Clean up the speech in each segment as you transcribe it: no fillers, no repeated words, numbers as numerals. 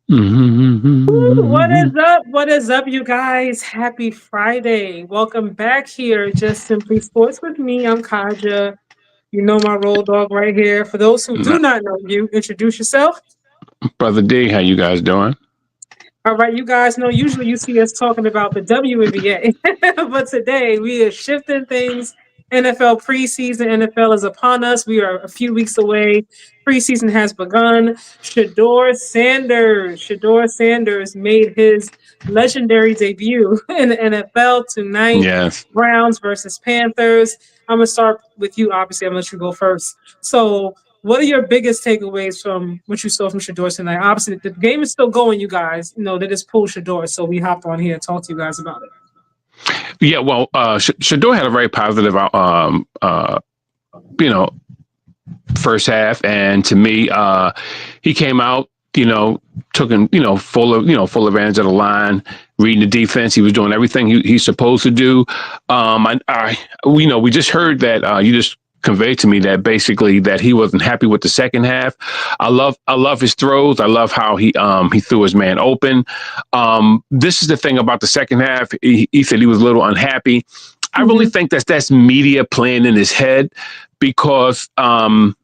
What Mhm. is up? What is up, you guys? Happy Friday. Welcome back here. Just Simply Sports with me. I'm Kaja. You know my road dog right here. For those who do Nah, not know you, introduce yourself. Brother D, how you guys doing? All right, you guys know usually you see us talking about the WNBA, but today we are shifting things. NFL preseason, NFL is upon us. We are a few weeks away. Preseason has begun. Shedeur Sanders made his legendary debut in the NFL tonight. Yes. Browns versus Panthers. I'm gonna start with you. Obviously, I'm gonna let you go first. So, what are your biggest takeaways from what you saw from Shedeur tonight? Obviously, the game is still going, you guys. You know, they just pulled Shedeur, so we hopped on here to talk to you guys about it. Yeah. Well, Shador had a very positive, you know, first half, and to me, he came out, took in, full advantage of the line, reading the defense. He was doing everything he's supposed to do. We just heard that you just conveyed to me that basically that he wasn't happy with the second half. I love his throws. I love how he threw his man open. This is the thing about the second half. He said he was a little unhappy. I really Mm-hmm. think that's media playing in his head because after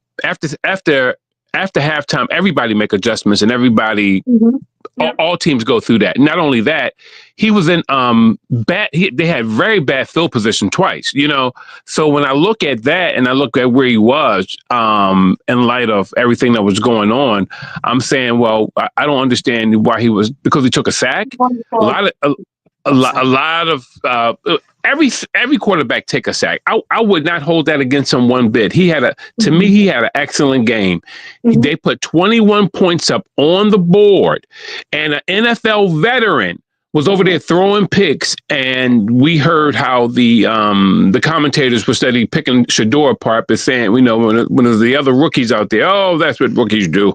halftime, everybody make adjustments and everybody Mm-hmm. Yep. all teams go through that. Not only that, he was in bad. They had very bad field position twice. So when I look at that and I look at where he was, in light of everything that was going on, I'm saying, well, I don't understand why he was because he took a sack. A Wonderful. lot of a lot of every quarterback take a sack. I would not hold that against him one bit. To me, Mm-hmm. he had an excellent game. Mm-hmm. They put 21 points up on the board, and an NFL veteran was over there throwing picks, and we heard how the commentators were steady picking Shador apart, but saying, when there's the other rookies out there, oh, that's what rookies do.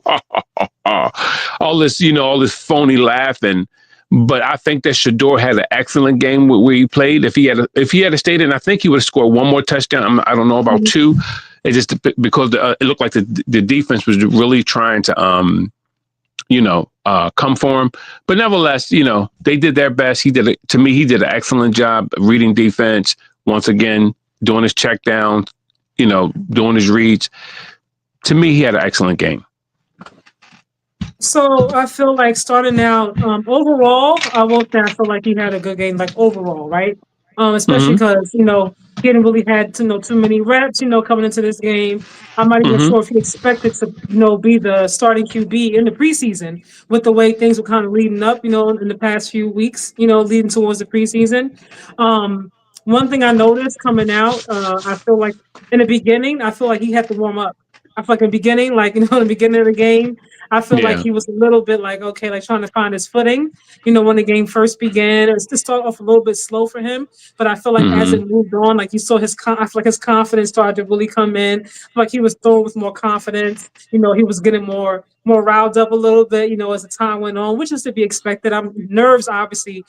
All this phony laughing. But I think that Shador had an excellent game where he played. If he had stayed in, I think he would have scored one more touchdown. I don't know about Mm-hmm. two. It just because it looked like the defense was really trying to come for him. But nevertheless, they did their best. To me, he did an excellent job reading defense once again, doing his check downs, doing his reads. To me, he had an excellent game. So I feel like starting out overall, I will say I feel like he had a good game, like overall, right? Especially Mm-hmm. because he hadn't really had too many reps, coming into this game. I'm not even Mm-hmm. sure if he expected to be the starting QB in the preseason with the way things were kind of leading up, in the past few weeks, leading towards the preseason. Um, One thing I noticed coming out, I feel like in the beginning, I feel like he had to warm up. I feel like in the beginning, like in the beginning of the game. I feel like Yeah. he was a little bit like, okay, like trying to find his footing, when the game first began. It started off a little bit slow for him, but I feel like as Mm-hmm. it moved on, like you saw I feel like his confidence started to really come in. Like he was throwing with more confidence. He was getting more riled up a little bit, as the time went on, which is to be expected. I'm nerves, obviously,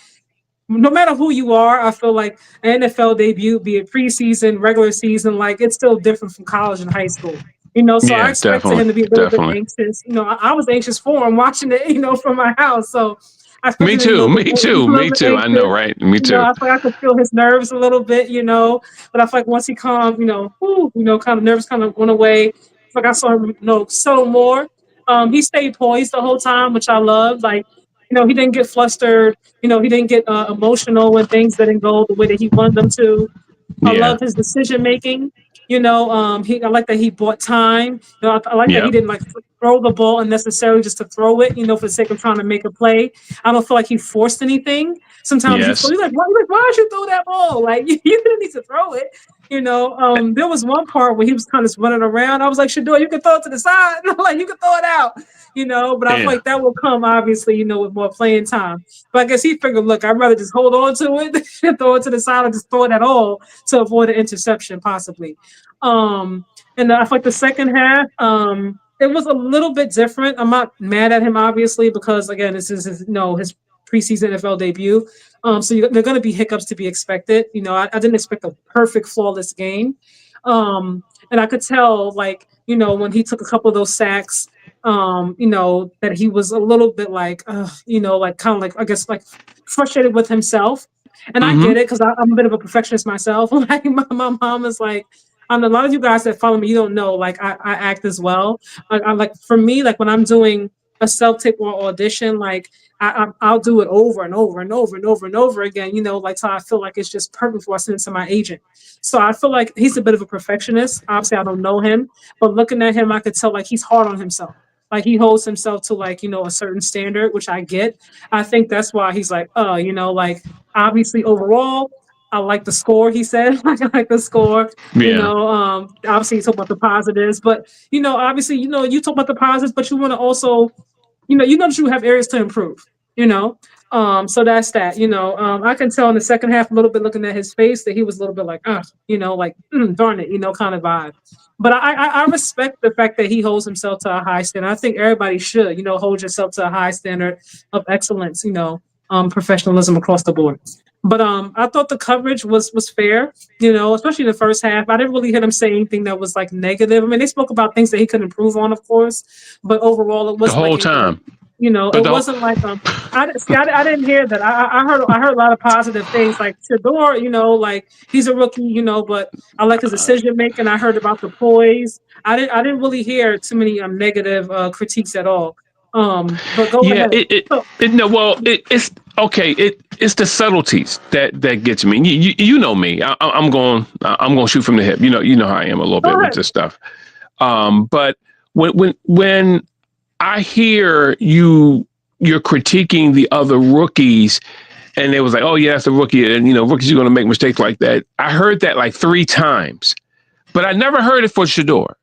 no matter who you are, I feel like an NFL debut, be it preseason, regular season, like it's still different from college and high school. So I Yeah, expected him definitely, to be a little bit definitely. anxious. I was anxious for him watching it, from my house. So I Me expected him to be a too. little bit, Me too. a little Me bit too. I know, anxious. right? Me I too. feel like I could feel his nerves a little bit. But I feel like once he calmed, kind of nerves kind of went away. I feel like I saw him, settle more. He stayed poised the whole time, which I loved. Like, he didn't get flustered. He didn't get emotional when things didn't go the way that he wanted them to. I Yeah. love his decision making. I like that he bought time. I like that he Yep. didn't like throw the ball unnecessarily just to throw it. For the sake of trying to make a play. I don't feel like he forced anything. Sometimes Yes. why did you throw that ball? Like you didn't need to throw it. There was one part where he was kind of running around. I was like, Shador, you can throw it to the side. Like you can throw it out. But I feel Yeah. like that will come obviously, with more playing time. But I guess he figured, look, I'd rather just hold on to it than throw it to the side or just throw it at all to avoid an interception, possibly. Um, and I feel like the second half, it was a little bit different. I'm not mad at him, obviously, because again, this is his preseason NFL debut. There are going to be hiccups to be expected. I didn't expect a perfect, flawless game. And I could tell, like, when he took a couple of those sacks, That he was a little bit like, like kind of like, I guess, like frustrated with himself. And I Mm-hmm. get it because I'm a bit of a perfectionist myself. Like my mom is like, a lot of you guys that follow me, you don't know, like I act as well. I like for me, like when I'm doing a self tape or audition, like I'll do it over and over and over and over and over again, like so I feel like it's just perfect before I send it to my agent. So I feel like he's a bit of a perfectionist. Obviously, I don't know him, but looking at him, I could tell like he's hard on himself. Like he holds himself to like, a certain standard, which I get. I think that's why he's like, like obviously overall, I like the score, he said. Like I like the score. Yeah. Obviously you talk about the positives, but obviously, you talk about the positives, but you want to also, that you have areas to improve, you know. So that's that, I can tell in the second half a little bit looking at his face that he was a little bit like, like darn it, kind of vibe. But I respect the fact that he holds himself to a high standard. I think everybody should, hold yourself to a high standard of excellence, professionalism across the board. But I thought the coverage was fair, especially in the first half. I didn't really hear them say anything that was like negative. I mean, they spoke about things that he could improve on, of course, but overall, it The wasn't like whole anything. time. But It the whole, wasn't like I didn't hear that. I heard a lot of positive things like Shedeur, like he's a rookie, but I like his decision making. I heard about the poise. I didn't really hear too many negative critiques at all. But go yeah, ahead. So, no, well, it's okay. It's the subtleties that gets me. You know me. I'm going to shoot from the hip. You know how I am a little go bit with ahead. this stuff. But when I hear you're critiquing the other rookies, and it was like, oh yeah, that's a rookie, and rookies are going to make mistakes like that. I heard that like 3 times, but I never heard it for Shedeur.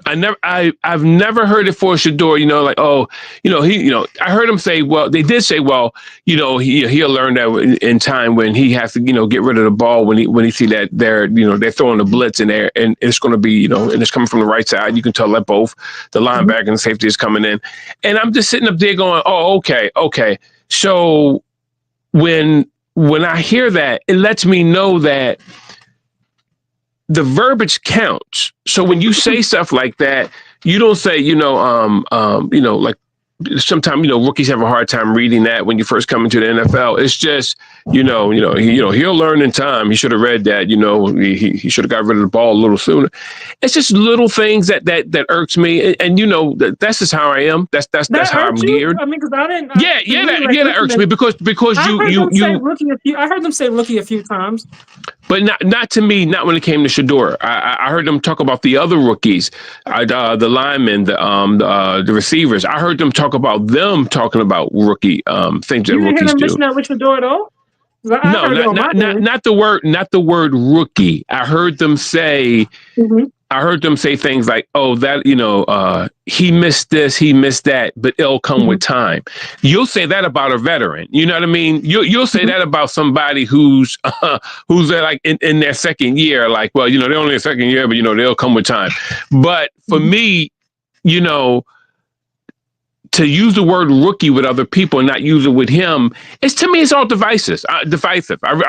I've never heard it for Shedeur, like, oh, I heard him say, well, they did say, well, he'll learn that in time when he has to, get rid of the ball when he see that they're throwing the blitz in there and it's going to be, and it's coming from the right side. You can tell that both the Mhm. linebacker and the safety is coming in. And I'm just sitting up there going, oh, okay. So when I hear that, it lets me know that the verbiage counts. So when you say stuff like that, you don't say, like sometimes, rookies have a hard time reading that when you first come into the NFL. It's just, he'll learn in time. He should have read that, he should have got rid of the ball a little sooner. It's just little things that irks me. And that's just how I am. That's That how I'm irked you? geared. I mean, because I didn't. To Yeah, me, that like, yeah, that irks me listen, because I you heard you them say you rookie a few. I heard them say rookie a few times. but not to me, not when it came to Shedeur. I heard them talk about the other rookies, the linemen, the receivers. I heard them talk about them talking about rookie things that You didn't hear rookies them do. mention that Richard Door at all? 'Cause I No, heard it on my end. not the word rookie. Hmm. I heard them say things like, "Oh, that he missed this, he missed that, but it'll come with Hmm. time." You'll say that about a veteran. You know what I mean? You'll say Hmm. that about somebody who's like in their second year. Like, well, they're only a second year, but they'll come with time. But for Hmm. me, you know, to use the word rookie with other people and not use it with him, to me it's all divisive. I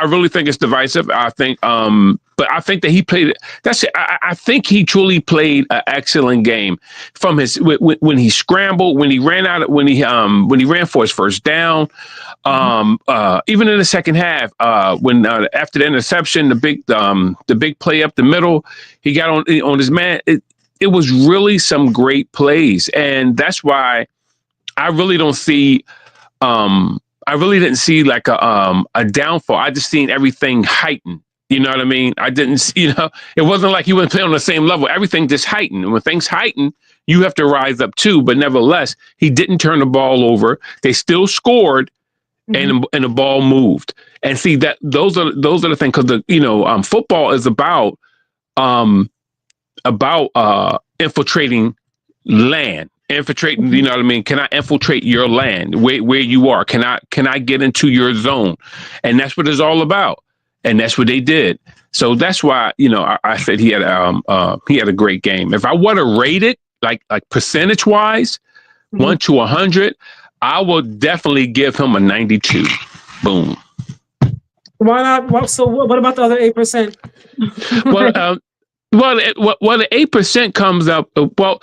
really think it's divisive. I think, but I think that he played. I think he truly played an excellent game from his when he scrambled, when he ran out, when he ran for his first down. Even in the second half, when after the interception, the big play up the middle, he got on his man. It was really some great plays, and that's why I really don't see. I really didn't see like a downfall. I just seen everything heightened. You know what I mean? I didn't. It wasn't like he wasn't playing on the same level. Everything just heightened. And when things heighten, you have to rise up too. But nevertheless, he didn't turn the ball over. They still scored, Hmm. and the ball moved. And see that those are the things because football is um, about infiltrating land, infiltrating, you Hmm. know what I mean? Can I infiltrate your land where you are? Can I get into your zone? And that's what it's all about. And that's what they did. So that's why, I said he had a great game. If I were to rate it like percentage wise, Hmm. 1 to 100, I would definitely give him a 92. Boom. Why not? So what about the other 8%? Well, Like, Well, the 8% comes up. Well,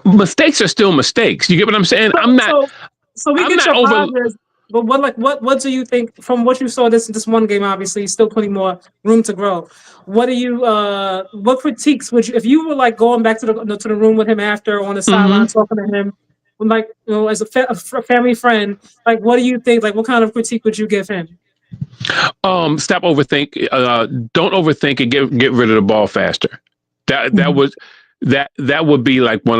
mistakes are still mistakes. You get what I'm saying? So, so, so we I'm get not your over. positives, but what do you think from what you saw this one game? Obviously, still plenty more room to grow. What do you what critiques would you, if you were like going back to the room with him after on the sideline Mhm. talking to him, like as a family friend, like what do you think? Like what kind of critique would you give him? Stop overthink. Don't overthink and get rid of the ball faster. That Mhm. was that would be like one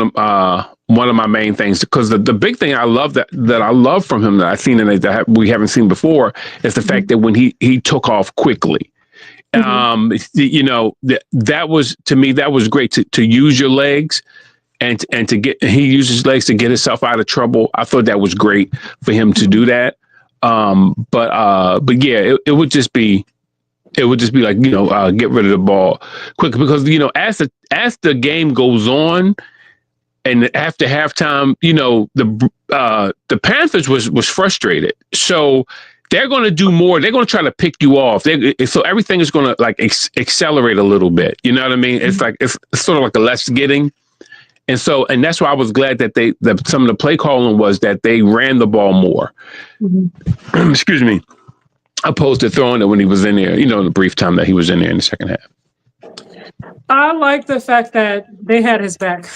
of my main things, because the big thing I love that I love from him that I've seen and that we haven't seen before is the fact Mhm. that when he took off quickly. Mhm. That was, to me, that was great to use your legs and to get, he used his legs to get himself out of trouble. I thought that was great for him to Mhm. do that. But yeah, it would just be like, get rid of the ball quick, because as the game goes on and after halftime, the Panthers was frustrated. So they're going to do more. They're going to try to pick you off. So everything is going to like accelerate a little bit. You know what I mean? It's Mhm. like it's sort of like a less getting. And that's why I was glad that some of the play calling was that they ran the ball more. Mhm. Excuse me, opposed to throwing it when he was in there. The brief time that he was in there in the second half. I like the fact that they had his back.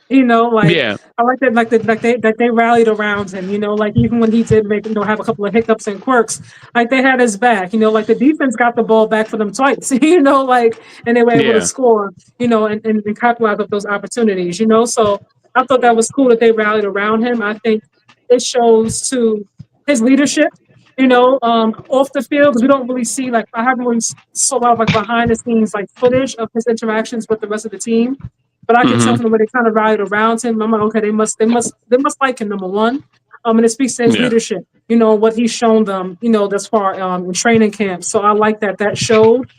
Like Yeah, I like that, like they rallied around him. Like even when he did make have a couple of hiccups and quirks, like they had his back. Like the defense got the ball back for them twice. Like and they were able to yeah, score. And capitalize up those opportunities. So I thought that was cool that they rallied around him. I think it shows to his leadership, off the field, because we don't really see, like I haven't really saw a lot of like behind the scenes like footage of his interactions with the rest of the team. But I can tell hmm, from the way they kind of rallied around him. I'm like, okay, they must like him, number one. And it speaks to his yeah, leadership, what he's shown them, thus far in training camp. So I like that showed.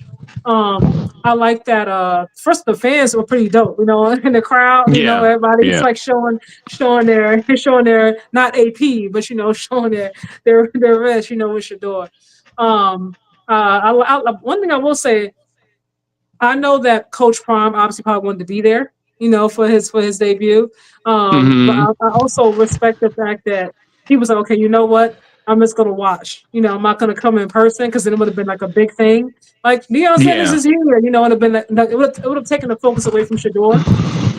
I like that first the fans were pretty dope, in the crowd, yeah, everybody's yeah. like showing their not AP, but showing their wrist, with Shedeur. One thing I will say, I know that Coach Prime obviously probably wanted to be there, for his debut. But Hmm. I also respect the fact that he was like, okay, you know what? I'm just gonna watch. I'm not gonna come in person because then it would have been like a big thing. Like Deion Sanders Yeah. is here, it would have been it would have taken the focus away from Shedeur.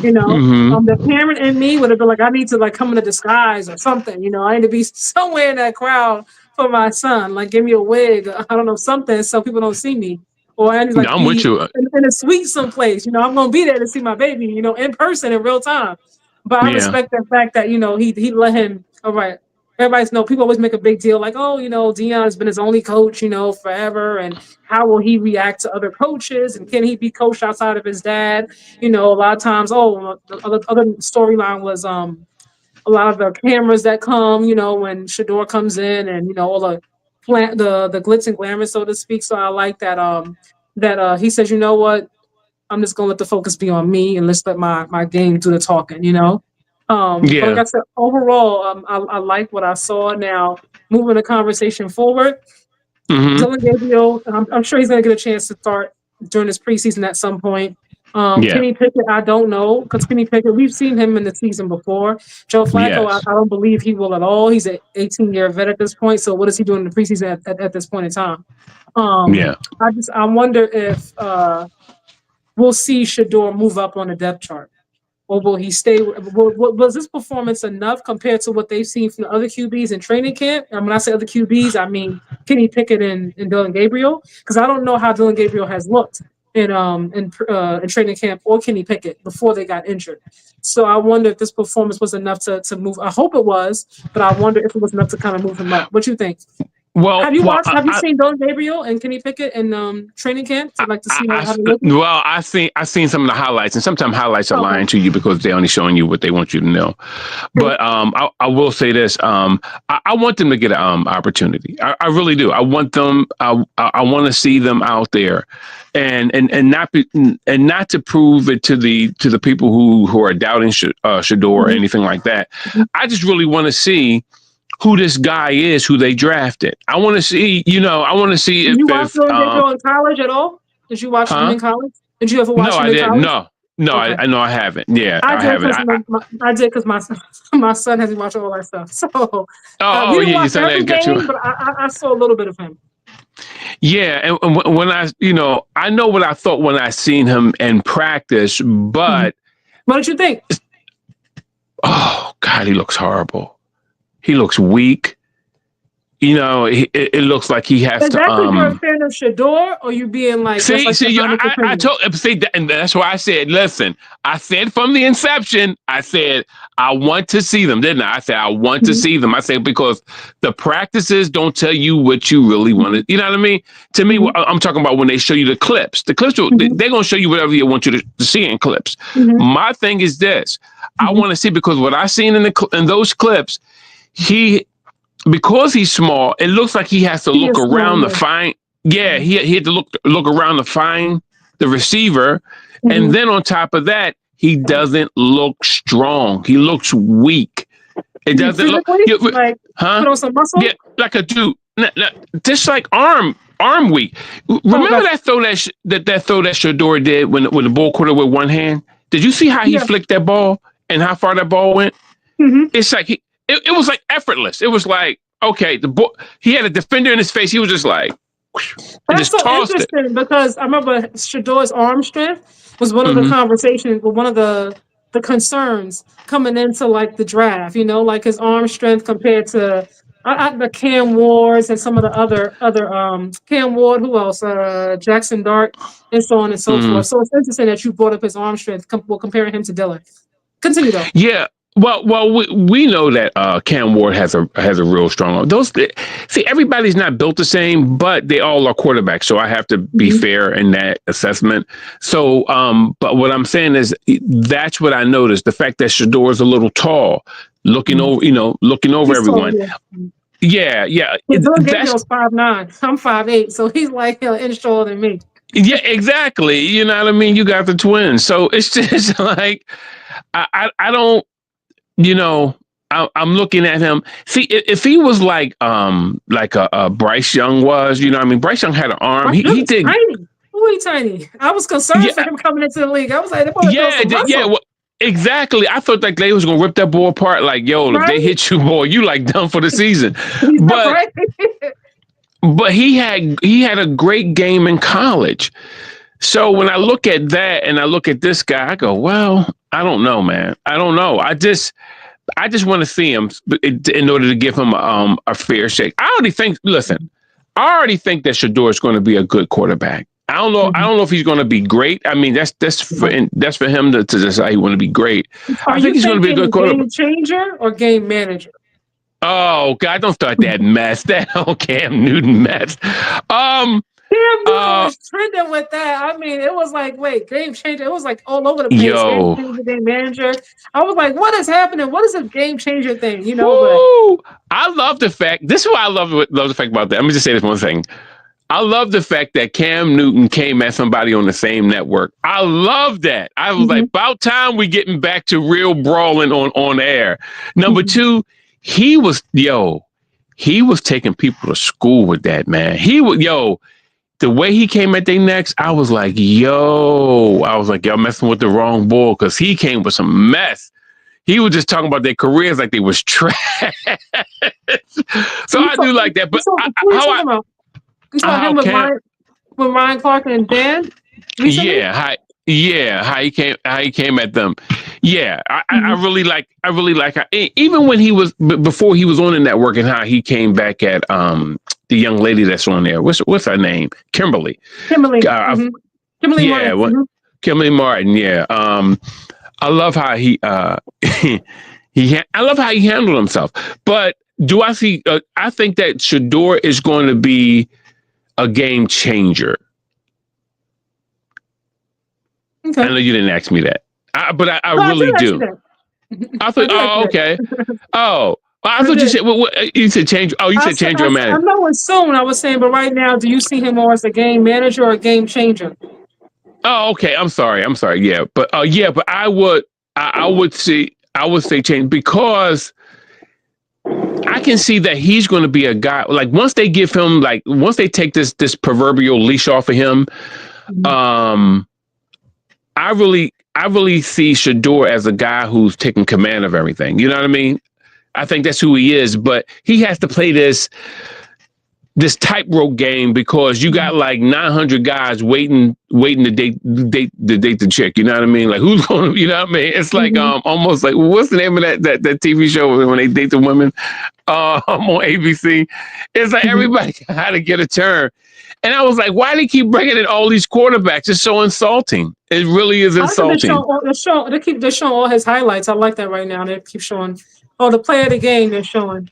Hmm. The parent in me would have been like, I need to like come in a disguise or something. I need to be somewhere in that crowd for my son. Like, give me a wig, I don't know, something, so people don't see me. Or I need to No, like I'm with be you. in a suite someplace. I'm gonna be there to see my baby, in person in real time. But I Yeah. respect the fact that he let him. All right, everybody's know people always make a big deal like, oh, Dion has been his only coach, forever, and how will he react to other coaches, and can he be coached outside of his dad? A lot of times, the other storyline was a lot of the cameras that come, when Shedeur comes in, and all the glitz and glamour, so to speak. So I like that he says, you know what, I'm just gonna let the focus be on me and let's let my game do the talking. But like Yeah. I said, overall, I like what I saw. Now moving the conversation forward, Hmm. Dylan Gabriel, I'm sure he's going to get a chance to start during this preseason at some point. Yeah. Kenny Pickett, I don't know, because Kenny Pickett, we've seen him in the season before. Joe Flacco, I, Yes. I don't believe he will at all. He's an 18-year vet at this point. So what is he doing in the preseason at this point in time? Yeah. I wonder if we'll see Shedeur move up on the depth chart. Or will he stay? Was this performance enough compared to what they've seen from the other QBs in training camp? And when I say other QBs, I mean Kenny Pickett and Dylan Gabriel, because I don't know how Dylan Gabriel has looked in training camp or Kenny Pickett before they got injured. So I wonder if this performance was enough to move. I hope it was, but I wonder if it was enough to kind of move him up. What you think? Well, Have you well, watched? Have you seen Dylan Gabriel and Kenny Pickett in training camp to see how they look? well, I seen some of the highlights, and sometimes highlights are Okay. lying to you because they're only showing you what they want you to know. True. But I will say this: I want them to get an opportunity. I really do. I want them. I want to see them out there, and not to prove it to the people who are doubting Shedeur or Mhm. anything like that. Mhm. I just really want to see who this guy is, who they drafted. I want to see, I want to see Did if you watch Dylan um, Gabriel in college at all? Did you watch him huh? in college? Did you ever No, watch him I in didn't. college? No, no, Okay. I know I haven't. Yeah, I I did haven't. because I did because my my son hasn't watched all that stuff. So we Oh, didn't yeah, your watch son every has got you. game, but I saw a little bit of him. Yeah, and when I know what I thought when I seen him in practice, Mhm. but What did you think? oh God, he looks horrible. He looks weak. It looks like he has Is to that because you're a fan of Shedeur, or you being like that's see, like your honest I opinion? told see that, and that's why I said, listen, I said from the inception, I said I want to see them, didn't I? I said I want to Mhm. see them. I said because the practices don't tell you what you really want to. Mhm. You know what I mean? To me, Mhm. I'm talking about when they show you the clips. The clips Mhm. they're gonna show you whatever they want you to see in clips. Mhm. My thing is this: I Mhm. want to see because what I seen in those clips, he because he's small, it looks like he has to He look is small, around to yeah. find. Yeah, Mhm. he had to look around to find the receiver, and Mhm. then on top of that, he doesn't look strong. He looks weak. It doesn't look, Physically, like huh? put on some muscle. Yeah, like a dude, just like arm weak. Oh, Remember gotcha. that throw that throw that Shedeur did when the ball caught it with one hand. Did you see how he Yeah. flicked that ball and how far that ball went? Hmm. It's like it was like effortless. It was like okay, he had a defender in his face. He was just like and That's just so tossed it. interesting because I remember Shadeur's arm strength was one of the Hmm. conversations, one of the concerns coming into like the draft. You know, like his arm strength compared to the Cam Wards and some of the other Cam Ward, who else? Jackson Dart, and so on and so Hmm. forth. So it's interesting that you brought up his arm strength, comparing him to Dylan. Continue though. Yeah. Well, we know that Cam Ward has a real strong arm. See, everybody's not built the same, but they all are quarterbacks. So I have to be Hmm. fair in that assessment. So, but what I'm saying is that's what I noticed: the fact that Shador is a little tall, looking over He's tall, everyone. yeah. Yeah, yeah. Yeah, Dylan That's Gabriel's 5'9". I'm 5'8", so he's like an inch taller than me. yeah, exactly. You know what I mean? You got the twins, so it's just like I don't. You know, I'm looking at him. See, if he was like a Bryce Young was, you know, what I mean, Bryce Young had an arm. My He goodness, did. tiny. Really tiny. I was concerned for Yeah, him coming into the league. I was like, they want to build yeah, some yeah. muscle, Well, exactly. I thought like they was gonna rip that ball apart. Like, yo, if they right? hit you, boy, you like done for the season. He's not But right. but he had a great game in college. So when I look at that and I look at this guy, I go, well, I don't know, man. I don't know. I just want to see him in order to give him a fair shake. I already think. Listen, I already think that Shedeur is going to be a good quarterback. I don't know. I Mhm. don't know if he's going to be great. I mean, that's for him to decide he want to be great. Are I think you he's going to be a good thinking quarterback. game changer or game manager? Oh God, don't start that mess. That whole Cam Newton mess. Um. Cam Newton Uh. was trending with that. I mean, it was like, wait, game changer. It was like all over the place. Game Yo. changer, game manager. I was like, what is happening? What is this game changer thing? You know, but Woo! I love the fact. This is what I love the fact about that. Let me just say this one thing. I love the fact that Cam Newton came at somebody on the same network. I love that. I was like, mhm, about time we getting back to real brawling on air. Number mhm. two, he was taking people to school with that, man. The way he came at their necks, I was like, y'all messing with the wrong bull because he came with some mess. He was just talking about their careers like they was trash. So You I saw, do like that. you But saw, who are you talking about? You saw how him Cam with Ryan Clark and Dan recently? Yeah, how he came at them. Yeah, I Mhm. really like how, even when he was before he was on the network and how he came back at the young lady that's on there. What's her name? Kimberly. Kimberly. Uh, Hmm. Kimberly yeah, Martin. Hmm. Kimberly Martin. Yeah. I love how he I love how he handled himself. But do I see? I think that Shedeur is going to be a game changer. I Okay. know you didn't ask me that, but I No, I did really ask you do. that. I I thought, did ask oh, you okay. that. Oh, I I thought you did. said, you said change. Oh, you said change your I man. know it's soon. I was saying, but right now, do you see him more as a game manager or a game changer? Oh, okay. I'm sorry. Yeah, but I would say change because I can see that he's going to be a guy. Like once they take this proverbial leash off of him, Mhm. um, I really see Shedeur as a guy who's taking command of everything. You know what I mean? I think that's who he is, but he has to play this tightrope game because you got like 900 guys waiting to date the chick. You know what I mean? Like who's going to, you know what I mean? It's like almost like what's the name of that TV show when they date the women on ABC? It's like everybody had to get a turn. And I was like, why do they keep bringing in all these quarterbacks? It's so insulting. It really is insulting. They're showing all his highlights. I like that right now. They keep showing, the player of the game they're showing.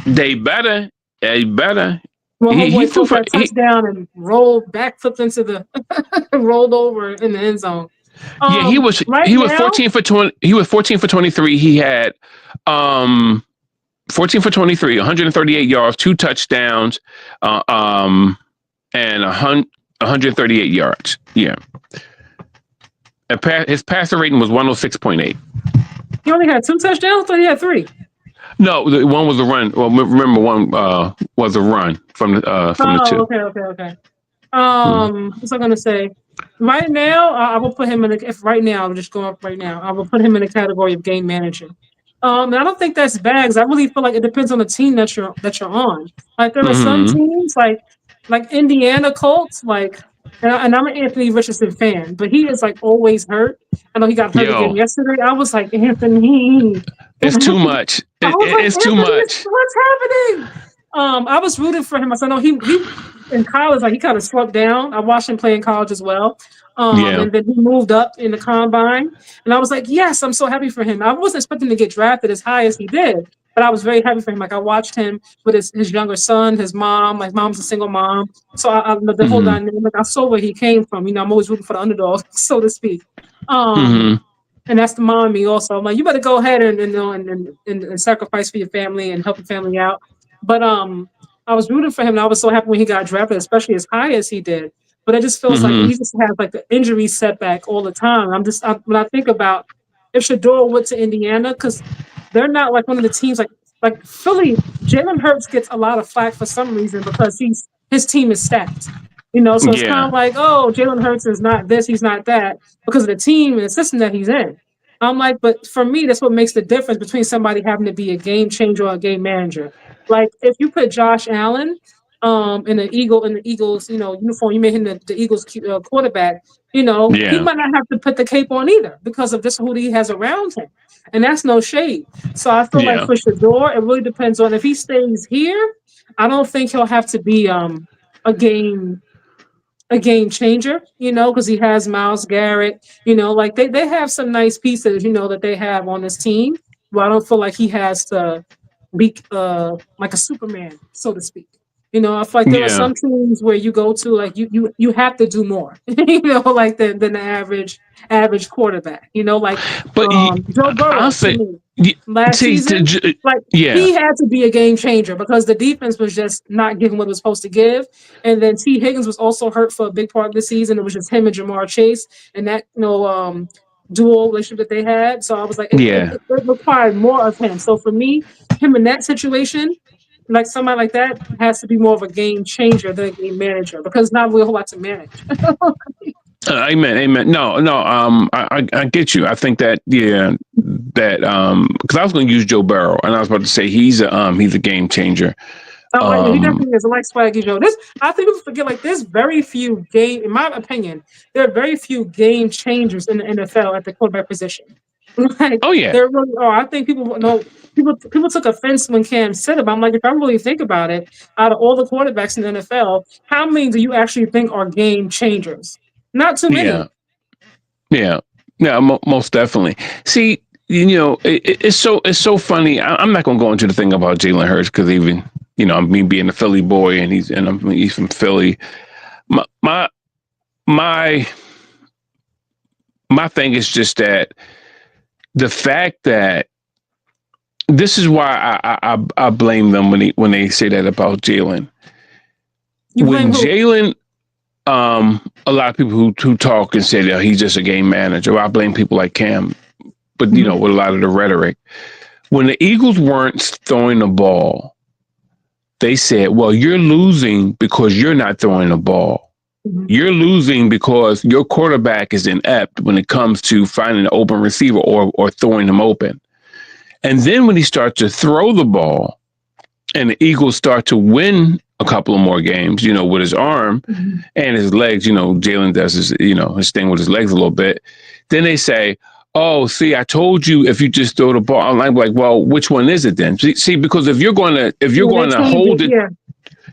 They better. Well, homeboy caught that touchdown and backflipped into the, rolled over in the end zone. He was 14 for 20. He was 14 for 23. He had 14 for 23, 138 yards, 2 touchdowns, and 138 yards. Yeah. His passer rating was 106.8. He only had 2 touchdowns? I thought he had 3. No, one was a run. Well, remember one was a run from the 2. Okay. What's I gonna say? Right now, I will put him in. I'm just going up right now. I will put him in the category of game manager. And I don't think that's bad because I really feel like it depends on the team that you're on. Like there are some teams like Indiana Colts, and I'm an Anthony Richardson fan, but he is like always hurt. I know he got hurt again yesterday. I was like, Anthony, it's too much. It's too much. What's happening? I was rooting for him. I said, no, he in college, like he kind of slumped down. I watched him play in college as well. And then he moved up in the combine. And I was like, yes, I'm so happy for him. I wasn't expecting to get drafted as high as he did, but I was very happy for him. Like I watched him with his younger son, his mom. My mom's a single mom. So the whole dynamic, I saw where he came from. You know, I'm always rooting for the underdog, so to speak. And that's the mom in me also. I'm like, you better go ahead and sacrifice for your family and help your family out. But I was rooting for him, and I was so happy when he got drafted, especially as high as he did. But it just feels like he just has like the injury setback all the time. When I think about if Shedeur went to Indiana, because they're not like one of the teams like Philly. Jalen Hurts gets a lot of flack for some reason because his team is stacked. You know, so it's kind of like, oh, Jalen Hurts is not this, he's not that, because of the team and the system that he's in. I'm like, but for me, that's what makes the difference between somebody having to be a game changer or a game manager. Like if you put Josh Allen in the Eagles, uniform, you made him the Eagles quarterback, he might not have to put the cape on either because of just who he has around him. And that's no shade. So I feel like for Shedeur, it really depends on if he stays here. I don't think he'll have to be a game changer, because he has Myles Garrett, like they have some nice pieces, that they have on this team. But I don't feel like he has to be like a Superman, so to speak. I feel like there are some teams where you go to, like you have to do more, like than the average quarterback, But Joe Burrow last season, he had to be a game changer because the defense was just not giving what it was supposed to give, and then T. Higgins was also hurt for a big part of the season. It was just him and Jamar Chase, and that dual relationship that they had. So I was like, it required more of him. So for me, him in that situation, like somebody like that has to be more of a game changer than a game manager because not really a whole lot to manage. Amen. No. I get you. I think that because I was going to use Joe Burrow, and I was about to say he's a game changer. He definitely is. I like Swaggy Joe. I think people forget there's very few in my opinion, there are very few game changers in the NFL at the quarterback position. There really are. I think people took offense when Cam said it. I'm like, if I really think about it, out of all the quarterbacks in the NFL, how many do you actually think are game changers? Not too many. Yeah, most definitely. See, it's so funny. I'm not going to go into the thing about Jalen Hurts because even me being a Philly boy and he's from Philly. My thing is just that the fact that this is why I blame them when they say that about Jalen. When Jalen, a lot of people who talk and say that he's just a game manager. I blame people like Cam, but with a lot of the rhetoric. When the Eagles weren't throwing the ball, they said, "Well, you're losing because you're not throwing the ball." Mhm. You're losing because your quarterback is inept when it comes to finding an open receiver or throwing him open. And then when he starts to throw the ball and the Eagles start to win a couple of more games, with his arm Mhm. and his legs, Jalen does his thing with his legs a little bit. Then they say, "Oh, see, I told you if you just throw the ball." I'm like, "Well, which one is it then?" See, because if you're going Yeah, they to changed it. hold it, Yeah,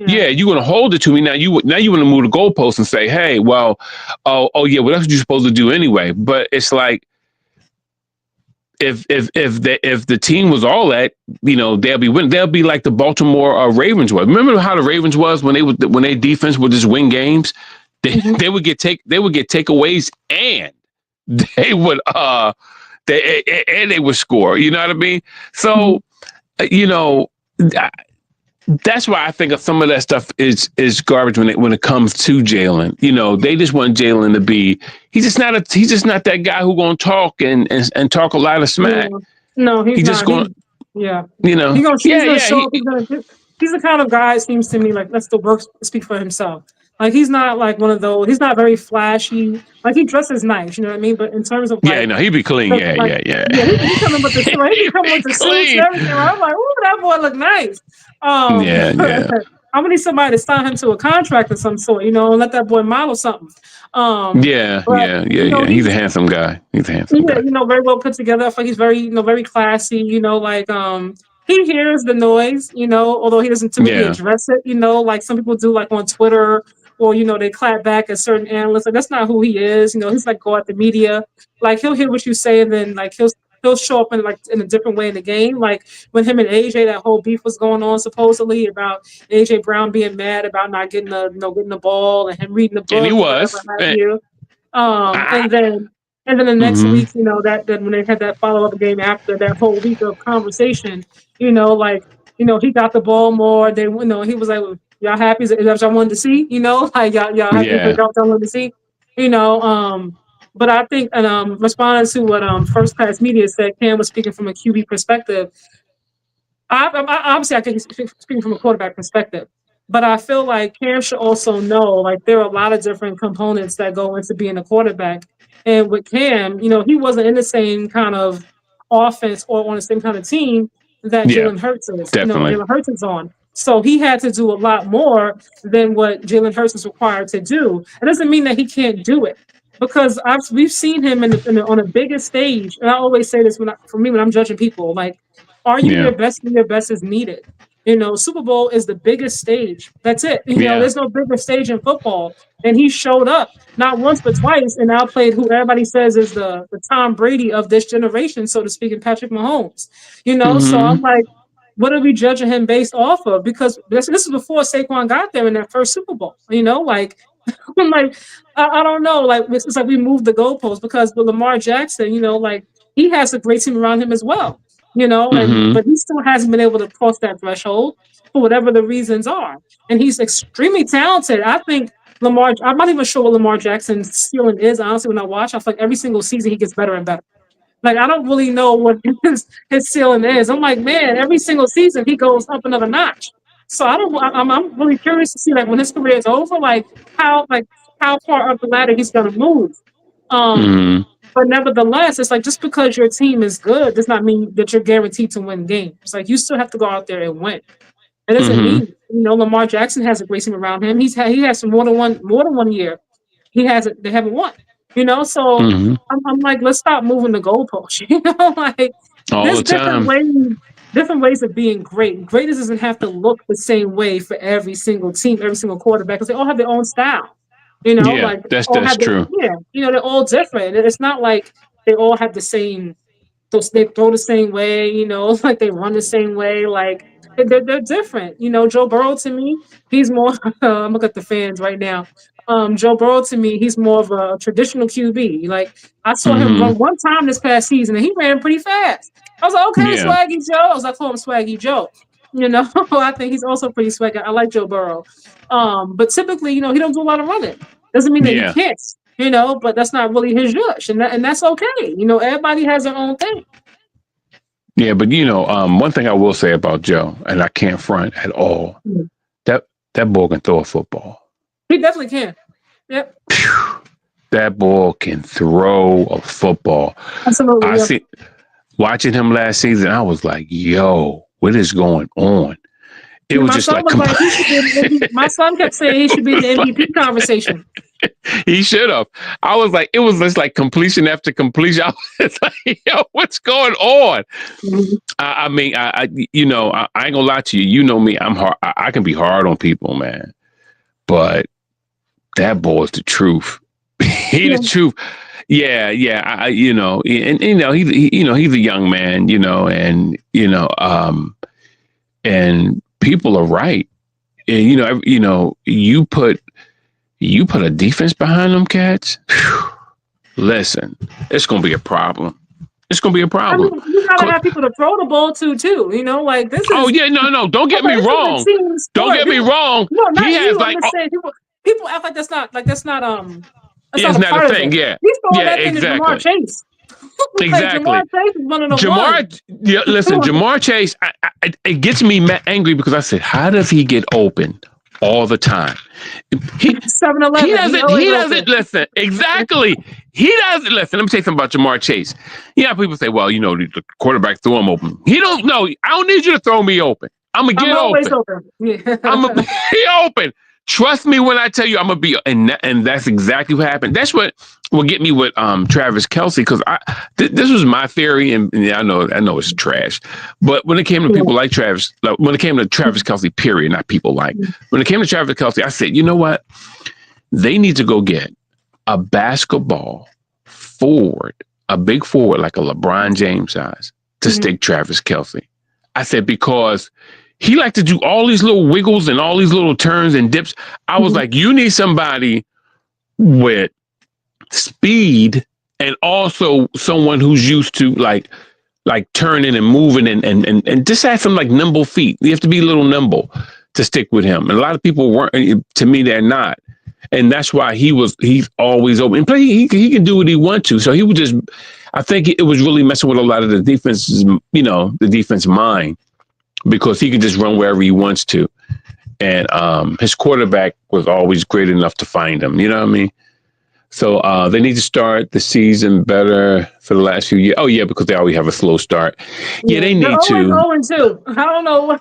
yeah. yeah, you're going to hold it to me. Now you want to move the goalpost and say, "Hey, well, oh yeah, well that's what you're supposed to do anyway." But it's like if the team was all that, they'll be winning. They'll be like the Baltimore Ravens was. Remember how the Ravens was when they defense would just win games? They, Mhm. they would get takeaways and they would they would score. You know what I mean? Mhm. So you know that's why I think of some of that stuff is garbage when it comes to Jalen. They just want Jalen to be. He's just not that guy who gonna talk and talk a lot of smack. Yeah. No, he's He just not. going. Yeah. He's Yeah, gonna yeah. show up. He's the kind of guy, it seems to me, like lets the work speak for himself. Like he's not like one of those. He's not very flashy. Like he dresses nice, you know what I mean. But in terms of Yeah, no, he be clean. Yeah, like yeah, yeah. yeah, he coming with the right. He be He coming with be the suits and clean. everything. Right? I'm like, ooh, that boy look nice. Yeah, yeah, I'm gonna need somebody to sign him to a contract of some sort, and let that boy model something. yeah, But yeah, yeah, yeah. He's a he's handsome guy. He's a handsome yeah, guy. very well put together. I feel like he's very, very classy. Like he hears the noise. Although he doesn't typically Yeah. address it. Like some people do, like on Twitter, or they clap back at certain analysts. Like that's not who he is. He's like go at the media. Like he'll hear what you say, and then like he'll show up in a different way in the game. Like when him and AJ, that whole beef was going on supposedly about AJ Brown being mad about not getting the ball and him reading the And he book or whatever was. have you. Um, I, and then and then the next mm-hmm. week, that when they had that follow up game after that whole week of conversation, like he got the ball more. They he was like, well, "Y'all happy? Is that what y'all wanted to see?" Like y'all happy for Yeah. y'all wanted to see, you know. But I think, and responding to what First Class Media said, Cam was speaking from a QB perspective. Obviously, I think he's speaking from a quarterback perspective, but I feel like Cam should also know, like, there are a lot of different components that go into being a quarterback. And with Cam, he wasn't in the same kind of offense or on the same kind of team that Yeah. Jalen Hurts is. Definitely. Jalen Hurts is on. So he had to do a lot more than what Jalen Hurts is required to do. It doesn't mean that he can't do it, because we've seen him on the biggest stage. And I always say this for me when I'm judging people, like, are you Yeah. your best when your best is needed? Super Bowl is the biggest stage. That's it. Yeah. There's no bigger stage in football. And he showed up not once but twice and outplayed who everybody says is the Tom Brady of this generation, so to speak, and Patrick Mahomes. So Mm-hmm. I'm like, what are we judging him based off of? Because this is before Saquon got there in that first Super Bowl. Like, I'm like, I don't know. Like it's like we moved the goalposts, because with Lamar Jackson, like he has a great team around him as well. Mm-hmm. But he still hasn't been able to cross that threshold for whatever the reasons are. And he's extremely talented. I think I'm not even sure what Lamar Jackson's ceiling is. Honestly, when I watch, I feel like every single season he gets better and better. Like I don't really know what his ceiling is. I'm like, man, every single season he goes up another notch. So I don't. I'm really curious to see, like, when his career is over, like how far up the ladder he's gonna move. Um, Mm-hmm. but nevertheless, it's like, just because your team is good does not mean that you're guaranteed to win games. It's like you still have to go out there and win. It doesn't Mm-hmm. mean Lamar Jackson has a great team around him. He has some more than one year. They haven't won. So Mm-hmm. I'm like, let's stop moving the goalposts. Like All there's the time. different ways of being great. Greatness doesn't have to look the same way for every single team, every single quarterback, because they all have their own style. Yeah, Like all that's have their true. yeah. They're all different. It's not like they all have the same. They throw the same way. Like they run the same way. Like they're different. Joe Burrow, to me, he's more. I'm looking at the fans right now. Joe Burrow, to me, he's more of a traditional QB. Like I saw him Mm-hmm. run one time this past season, and he ran pretty fast. I was like, okay, Yeah. Swaggy Joe. I was like, call him Swaggy Joe. I think he's also pretty swaggy. I like Joe Burrow. But typically, he don't do a lot of running. Doesn't mean that he Yeah. can't. But that's not really his rush, and that's okay. Everybody has their own thing. Yeah, but one thing I will say about Joe, and I can't front at all, Mhm. that boy can throw a football. He definitely can. Yep. That boy can throw a football. Absolutely. I Yep. see. Watching him last season, I was like, "Yo, what is going on?" It Yeah, was my just son like was like, he should be in the MVP. My son kept saying he should be in the MVP conversation. he should have. I was like, it was just like completion after completion. I was like, "Yo, what's going on?" Mhm. I mean, you know, I ain't gonna lie to you. You know me. I'm hard. I can be hard on people, man. But that boy's the truth. He the Yeah. truth. Yeah, yeah. You know, and you know, you know, he's a young man. You know, and and people are right. And you know, you put a defense behind them cats. Whew, listen, it's gonna be a problem. It's gonna be a I mean, problem. you gotta have people to throw the ball to too. You know, like this Oh is yeah, no. Don't get me this is a wrong. team Don't sport. get me People, wrong. no, He not has you. I'm like, just saying people act like that's yeah, not it's a not a part of thing. it. Yeah, He's throwing yeah, that thing to Jamar exactly, Chase. Like Jamar exactly. Chase is one of the ones. Jamar, yeah, listen, Jamar Chase, it gets me angry because I said, how does he get open all the time? He 7-Eleven. He he always doesn't open. listen. Exactly. He doesn't listen. Let me tell you something about Jamar Chase. Yeah, people say, well, you know, the quarterback threw him open. He don't know. I don't need you to throw me open. I'm gonna I'm get always open. open. I'm gonna Yeah. be open. Trust me when I tell you I'm gonna be, and that's exactly what happened. That's what will get me with Travis Kelce because this was my theory, and yeah, I know it's trash, but when it came to people like Travis, like, when it came to Travis Kelce, period, not people like, when it came to Travis Kelce, I said, you know what, they need to go get a basketball forward, a big forward like a LeBron James size to Mhm. stick Travis Kelce. I said because he liked to do all these little wiggles and all these little turns and dips. I was Mhm. like, you need somebody with speed and also someone who's used to like turning and moving and just have some like nimble feet. You have to be a little nimble to stick with him. And a lot of people weren't. To me, they're not. And that's why he's always open. And play, he can do what he wants to. So he would just, I think it was really messing with a lot of the defense's, you know, the defense mind because he can just run wherever he wants to. And his quarterback was always great enough to find him. You know what I mean? So they need to start the season better for the last few years. Oh yeah, because they always have a slow start. Yeah, Yeah, they they're need always to. 0-2. I don't know what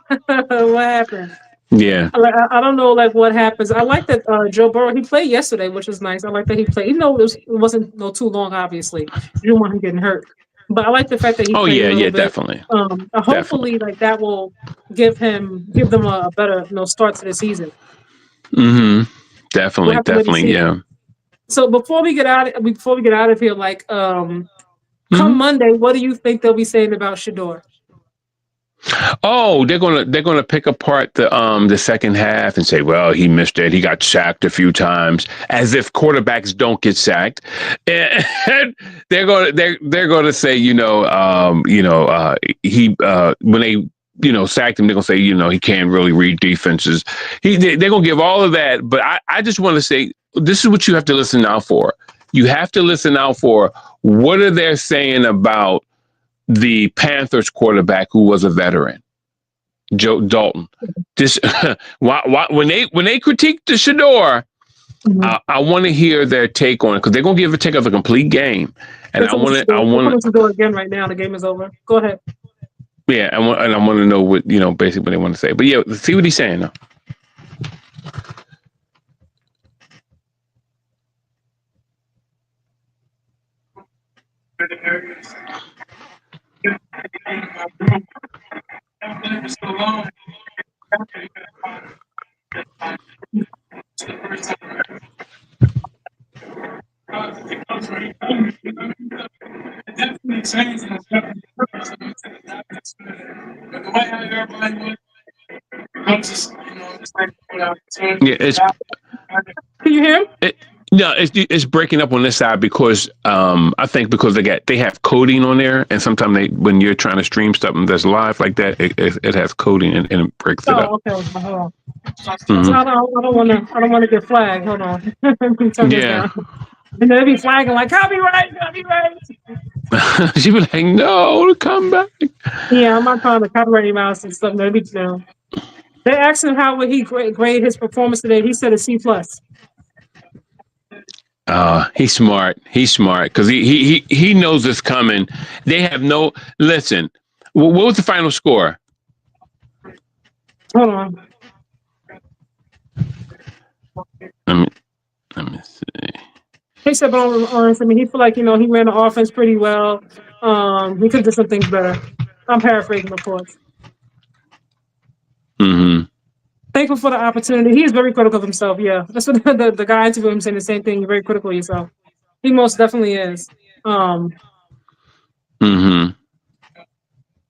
happened. Yeah. I don't know like what happens. I like that Joe Burrow he played yesterday, which was nice. I like that he played. Even though it wasn't no too long, obviously. You don't want him getting hurt, but I like the fact that he Oh played a yeah, little yeah, bit. definitely, definitely. Hopefully, like that will give them a better start to the season. Mm-hmm. We'll Definitely, have to wait and definitely. see. Yeah. So before we get out of here, like come Mm-hmm. Monday, what do you think they'll be saying about Shedeur? Oh, they're gonna pick apart the second half and say, well, he missed it. He got sacked a few times, as if quarterbacks don't get sacked. And they're gonna say, he when they sacked him, they're gonna say, he can't really read defenses. They're gonna give all of that, but I just want to say this is what you have to listen out for. You have to listen out for what are they saying about the Panthers quarterback who was a veteran, Joe Dalton. This when they critique the Shedeur, Mhm. I want to hear their take on it because they're gonna give a take of the complete game, and They're coming to I Shedeur. They're want coming to to, Shedeur again right now. The game is over. Go ahead. yeah, I want to know what basically what they want to say. But yeah, see what he's saying though. Yeah, Can you hear him? it, no, it's breaking up on this side because I think because they have coding on there, and sometimes when you're trying to stream stuff that's live like that, it has coding and it breaks it up. Oh, okay. Hold on. So Hmm. I don't want to get flagged. Hold on. Let me turn this Yeah. down. And they'll be flagging like copyright, copyright. She was like, no, come back. Yeah, I'm not trying to copyright your mouse and stuff. Maybe they asked him how would he grade his performance today. He said a C plus. He's smart. He's smart because he knows it's coming. They have no listen. What was the final score? Hold on. Let me let me see. He said, but I mean, he feel like he ran the offense pretty well. He could do some things better. I'm paraphrasing, of course. Mm-hmm. Thankful for the opportunity. He is very critical of himself. Yeah, that's what the guy interviewed him saying the same thing. You're very critical of yourself. He most definitely is. Mm-hmm.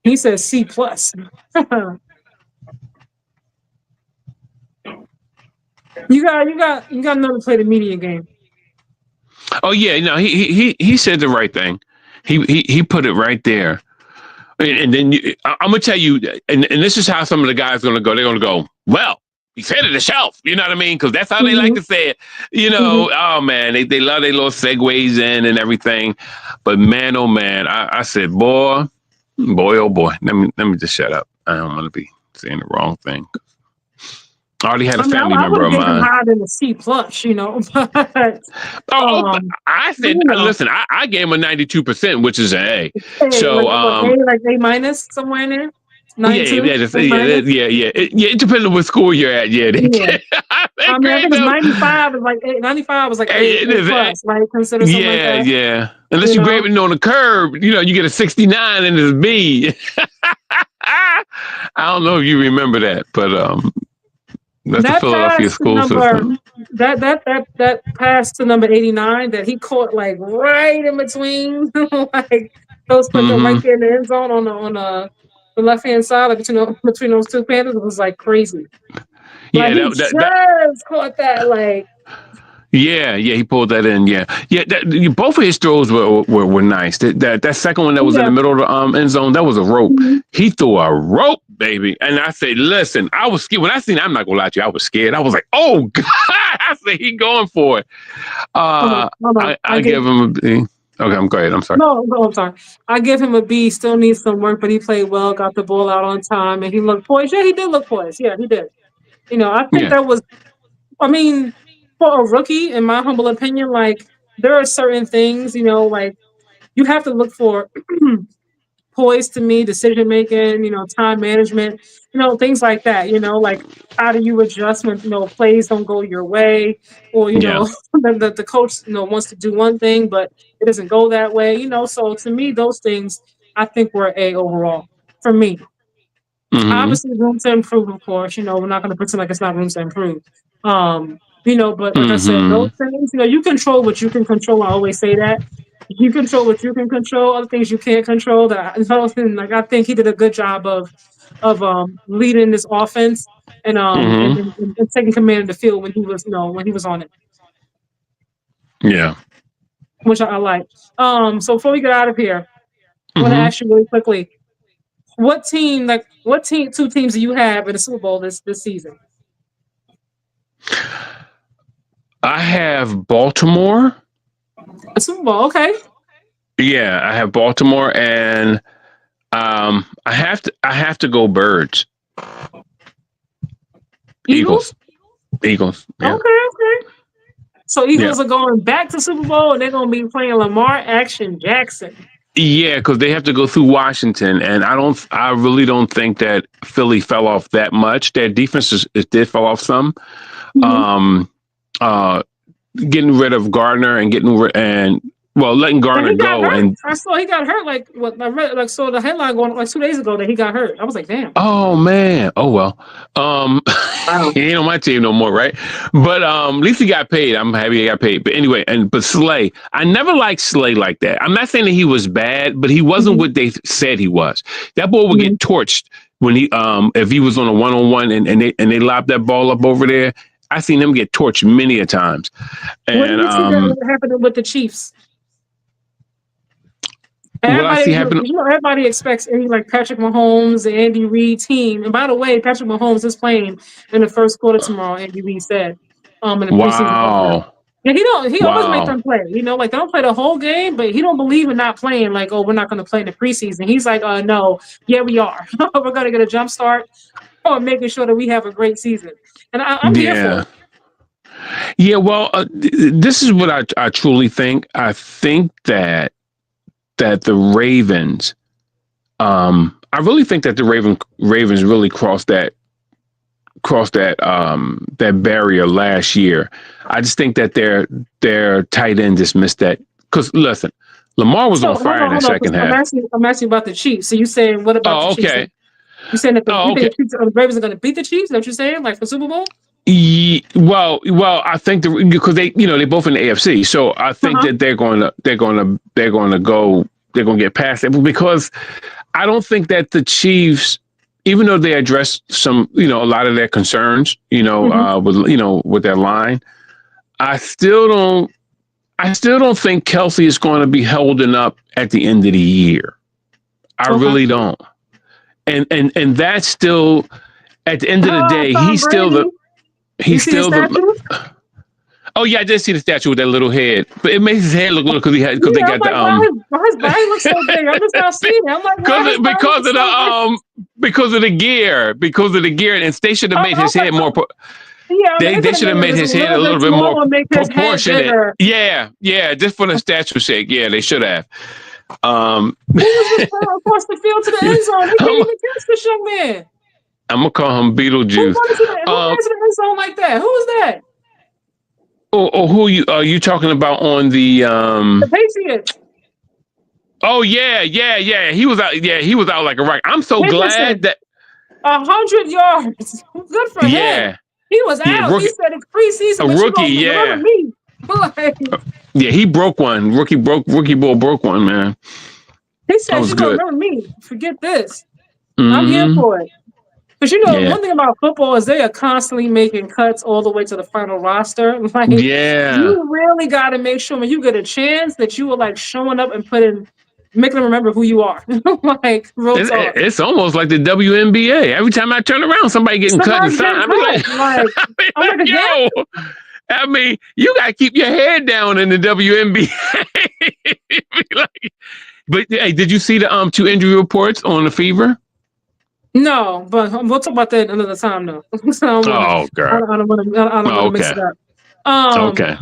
He says C plus. You got another play the media game. Oh yeah, no, he said the right thing. He put it right there. And then I'm gonna tell you, and this is how some of the guys are gonna go. They're gonna go, well, he said it the shelf. You know what I mean? Because that's how they like to say it. Oh man, they love their little segues in and everything. But man, oh man, I said, boy, oh boy. Let me just shut up. I don't want to be saying the wrong thing. I already had a family member of mine. mine. Higher than the C plus, But, I said, listen, I gave him a 92%, which is an A. So, like A minus somewhere in there. 92, yeah. It depends on what school you're at. Yeah. I think it's 95 is like 95 is like A plus, right? Consider something like that. Yeah. Unless you're grading on the curve, you get a 69 and it's B. I don't know if you remember that, but that's the Philadelphia school system. That pass to number 89 that he caught like right in between, like those put them right there in the end zone on the left hand side, like between those two Panthers, it was like crazy. Yeah, like, he just caught that like. Yeah, he pulled that in. Yeah. Both of his throws were nice. That second one that was in the middle of the end zone, that was a rope. He threw a rope, baby. And I said, listen, I was scared. When I seen it, I'm not gonna lie to you, I was scared. I was like, oh God. I said, he going for it. I give him a B. Okay, go ahead. I'm sorry. No, I'm sorry. I give him a B. Still needs some work, but he played well, got the ball out on time, and he looked poised. Yeah, he did look poised. Yeah, he did. I think that was, I mean, for a rookie, in my humble opinion, like there are certain things, like you have to look for poise to me, decision making, time management, things like that, like how do you adjust when, plays don't go your way or, the coach, wants to do one thing, but it doesn't go that way, so to me, those things I think were A overall for me. Obviously room to improve, of course, we're not going to pretend like it's not room to improve. But like I said, those things, you control what you can control. I always say that. You control what you can control. Other things you can't control. I think he did a good job of leading this offense and taking command of the field when he was on it. Yeah. Which I like. So before we get out of here, I want to ask you really quickly, what two teams do you have in the Super Bowl this season? I have Baltimore. A Super Bowl, okay. Yeah, I have Baltimore, and I have to go Birds. Eagles. Yeah. Okay. So Eagles are going back to Super Bowl, and they're going to be playing Lamar Action Jackson. Yeah, because they have to go through Washington, and I really don't think that Philly fell off that much. Their defense did fall off some. Getting rid of Gardner and letting Gardner go. And I saw he got hurt. Like what I read, saw the headline going like 2 days ago that he got hurt. I was like, damn. Oh man. Oh well. He ain't on my team no more, right? But at least he got paid. I'm happy he got paid. But anyway, but Slay, I never liked Slay like that. I'm not saying that he was bad, but he wasn't what they said he was. That boy would get torched when he if he was on a 1-on-1 and they lobbed that ball up over there. I seen him get torched many a times. And what do you see that happening with the Chiefs? Everybody expects like Patrick Mahomes, the Andy Reid team. And by the way, Patrick Mahomes is playing in the first quarter tomorrow. Andy Reid said, in the preseason. Yeah, he always make them play. Like they don't play the whole game, but he don't believe in not playing. Like, oh, we're not going to play in the preseason. He's like, no, yeah, we are. We're going to get a jump start on making sure that we have a great season. And I'm here for it. Yeah, well, this is what I truly think. I think that the Ravens, I really think that the Ravens really crossed that barrier last year. I just think that their tight end just missed that. Because listen, Lamar was So on fire in that hold on, 'cause second half. I'm asking about the Chiefs. So you saying what about the Oh, Chiefs? okay. You saying that Oh, you okay. think the Ravens are going to beat the Chiefs? Is that what you're saying? Like for Super Bowl? Well, I think because they both in the AFC, so I think Uh-huh. that they're going to get past it because I don't think that the Chiefs, even though they addressed some, a lot of their concerns, Mm-hmm. with their line, I still don't think Kelsey is going to be holding up at the end of the year. I Okay. really don't. And that's still at the end of the day, Tom Brady. You he's see his still the. statue? Oh yeah, I did see the statue with that little head, but it makes his head look little because they Yeah, I'm got the like, why his body looks so big? I'm just not seeing it. I'm like, why his body because looks of so big? because of the gear, and they should have Oh, made his head more. yeah, I mean, they They could have should made have it made just his a head a little bit little bit more smaller, make his head proportionate. bigger. Yeah, just for the statue's sake. Yeah, they should have. He was just throwing across the field to the end zone. They can't I'm, even catch this young man. I'm gonna call him Who Beetlejuice. runs to the end zone like that? Who is that? Or who are you talking about on the The Patriots. Oh yeah. He was out. Yeah, he was out like a rock. I'm so glad Henderson. that 100 yards. Good for him. yeah, He was out. He rookie, said it's preseason, a but you rookie. gonna remember Yeah, me. Like, yeah. He broke one. Rookie bull broke one. Man, he that said was you gonna good. remember me. Forget this. I'm here Mm-hmm. for it. Because Yeah, one thing about football is they are constantly making cuts all the way to the final roster. Like yeah. you really got to make sure when you get a chance that you are like showing up and making them remember who you are. Like real talk. It's almost like the WNBA. Every time I turn around, somebody getting cut and Somebody's signed. getting I be cut. Like I'm like again. yo. I mean, you gotta keep your head down in the WNBA. But hey, did you see the two injury reports on the Fever? No, but we'll talk about that another time though. So Oh, I God. don't want to. I don't want Oh, to mix okay. it up. Um, Okay.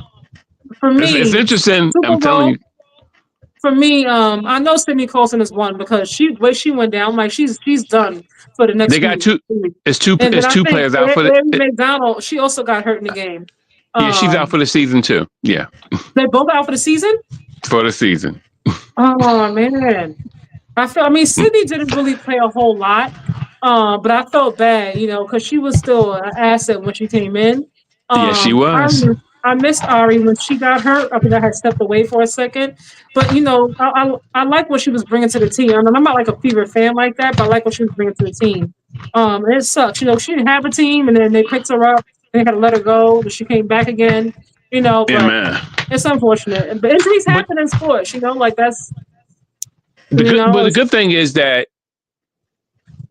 for It's me, interesting. Super I'm telling Bowl. you. For me, I know Sydney Colson is one because the way she went down, like she's done for the next They few got two. weeks. It's And then I two think players out for Aaron McDonald, she also got hurt in the game. yeah, she's out for the season too. Yeah, They both out for the season. for the season. Oh man, I mean, Sydney didn't really play a whole lot, but I felt bad, because she was still an asset when she came in. Yeah, she I was. I missed Ari when she got hurt. I think I had stepped away for a second, but I like what she was bringing to the team. I mean, I'm not like a Fever fan like that, but I like what she was bringing to the team. And it sucks, she didn't have a team, and then they picked her up. They had to let her go, but she came back again. Yeah, But man. it's unfortunate. But injuries But happen in sports. Like that's the it's good thing is that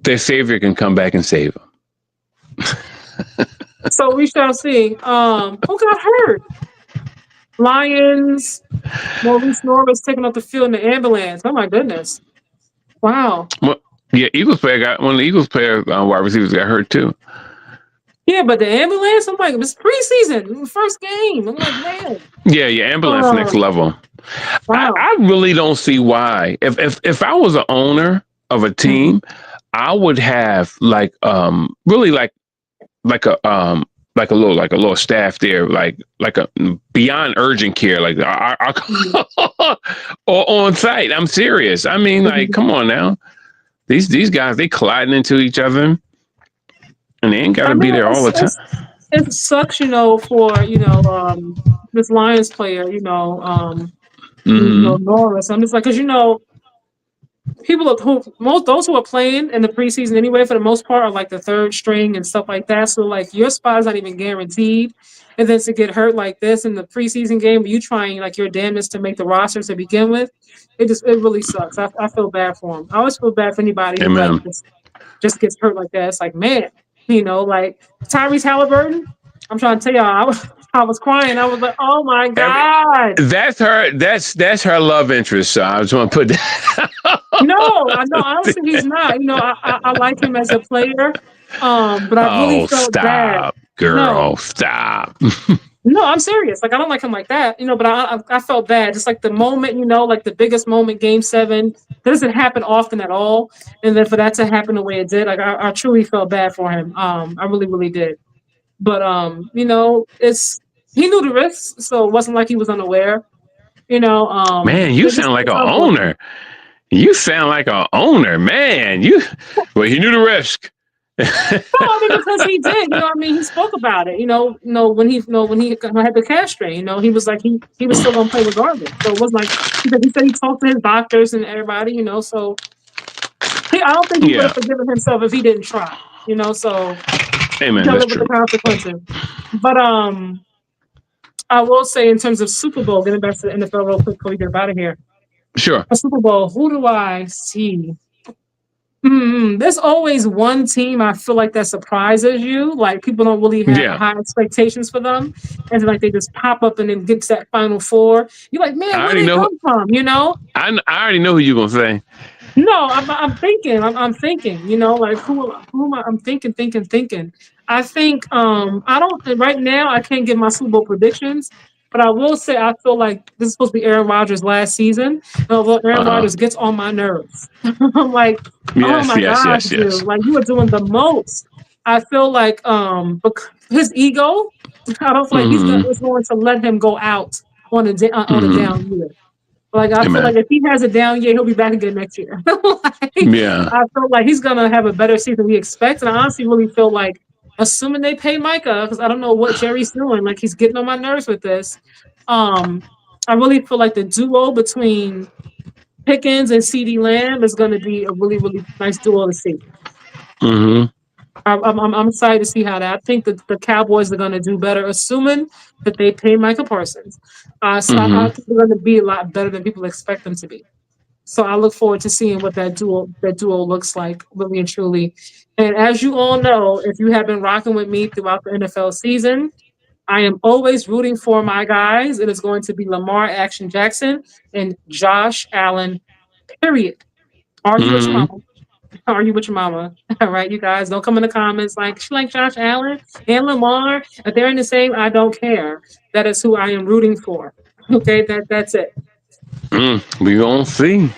their savior can come back and save them. So we shall see. Who got hurt? Lions. Maurice Norris taking up the field in the ambulance. Oh my goodness! Wow. Well, yeah, Eagles player got one of the Eagles player wide receivers got hurt too. Yeah, but the ambulance. I'm like, it's preseason, first game. I'm like, man. Yeah, ambulance next level. Wow. I really don't see why. If I was an owner of a team, I would have really like a little staff there, like a beyond urgent care, like or on site. I'm serious. I mean, like, come on now. These guys, they colliding into each other, and they ain't got to be there all the time. It sucks, for this Lions player, Norris. I'm just like, because those who are playing in the preseason anyway, for the most part, are like the third string and stuff like that. So like your spot is not even guaranteed, and then to get hurt like this in the preseason game, you trying like your damnedest to make the roster to begin with, it really sucks. I feel bad for him. I always feel bad for anybody who like just gets hurt like that. It's like, man, like Tyrese Halliburton. I'm trying to tell y'all, I was crying. I was like, oh my God. That's her love interest. So I just want to put that. No, honestly, he's not. I like him as a player. But I really felt bad. Girl, No, stop. No, I'm serious. Like I don't like him like that, but I felt bad. Just like the moment, like the biggest moment, Game 7, that doesn't happen often at all, and then for that to happen the way it did, like I truly felt bad for him. I really, really did. But it's he knew the risks, so it wasn't like he was unaware. Man, you It's sound like a unfortunate. owner. You sound like a owner, man. Well, he knew the risk. No, I mean because he did. I mean he spoke about it. When he had the cash strain. He was like he was still gonna play regardless. So it was like he said he talked to his doctors and everybody. So I don't think he would Yeah. have forgiven himself if he didn't try. So he Amen. gotta That's live with the true. consequences. But I will say in terms of Super Bowl, getting back to the NFL real quick before we get out of here. Sure. A Super Bowl, who do I see? There's always one team I feel like that surprises you. Like people don't really have Yeah. high expectations for them, and then, like they just pop up and then get to that Final Four. You're like, man, I where already they know. come from? I already know who you're gonna say. No, I'm thinking. I'm thinking. Like who am I? I'm thinking. I think I don't right now. I can't give my Super Bowl predictions, but I will say I feel like this is supposed to be Aaron Rodgers' last season. And although Aaron Uh huh. Rodgers gets on my nerves, I'm like, oh Yes. my Yes. gosh, Yes. dude! Yes. Like you are doing the most. I feel like his ego. I don't feel like Mm-hmm. it's going to let him go out on a Mm-hmm. down year. Like I feel Amen. like if he has a down year, he'll be back again next year. Like, Yeah. I feel like he's gonna have a better season we expect, and I honestly really feel like, assuming they pay Micah, because I don't know what Jerry's doing, like he's getting on my nerves with this. Um, I really feel like the duo between Pickens and CD Lamb is going to be a really really nice duo to see. Mm-hmm. I'm excited to see how that. I think that the Cowboys are going to do better, assuming that they pay Micah Parsons. I Mm-hmm. think they're going to be a lot better than people expect them to be. So I look forward to seeing what that duo looks like, really and truly. And as you all know, if you have been rocking with me throughout the NFL season, I am always rooting for my guys. It is going to be Lamar Action Jackson and Josh Allen. Period. Argue with your Mm-hmm. mama. Argue with your mama. All right, you guys. Don't come in the comments like she like Josh Allen and Lamar. If they're in the same, I don't care. That is who I am rooting for. Okay, that's it. We gonna see.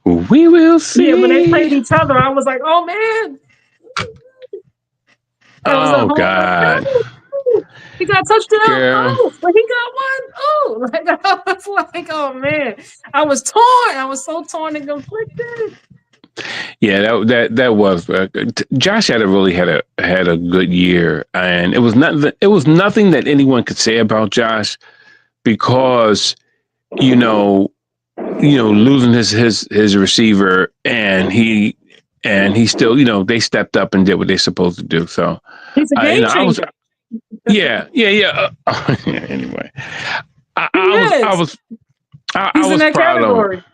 We will Yeah, when they see. played each other, I was like, oh man, that was a Oh home run. God, Oh, he got a touchdown. girl. Oh, but he got one. Oh, like I was like, oh man, I was torn. I was so torn and conflicted. Yeah, that was Josh had a good year, and it was nothing that anyone could say about Josh because you know losing his receiver and he still they stepped up and did what they're supposed to do. So He's a game I was changer. yeah. Anyway, I, He I was I is. was I He's in was that proud of him. category.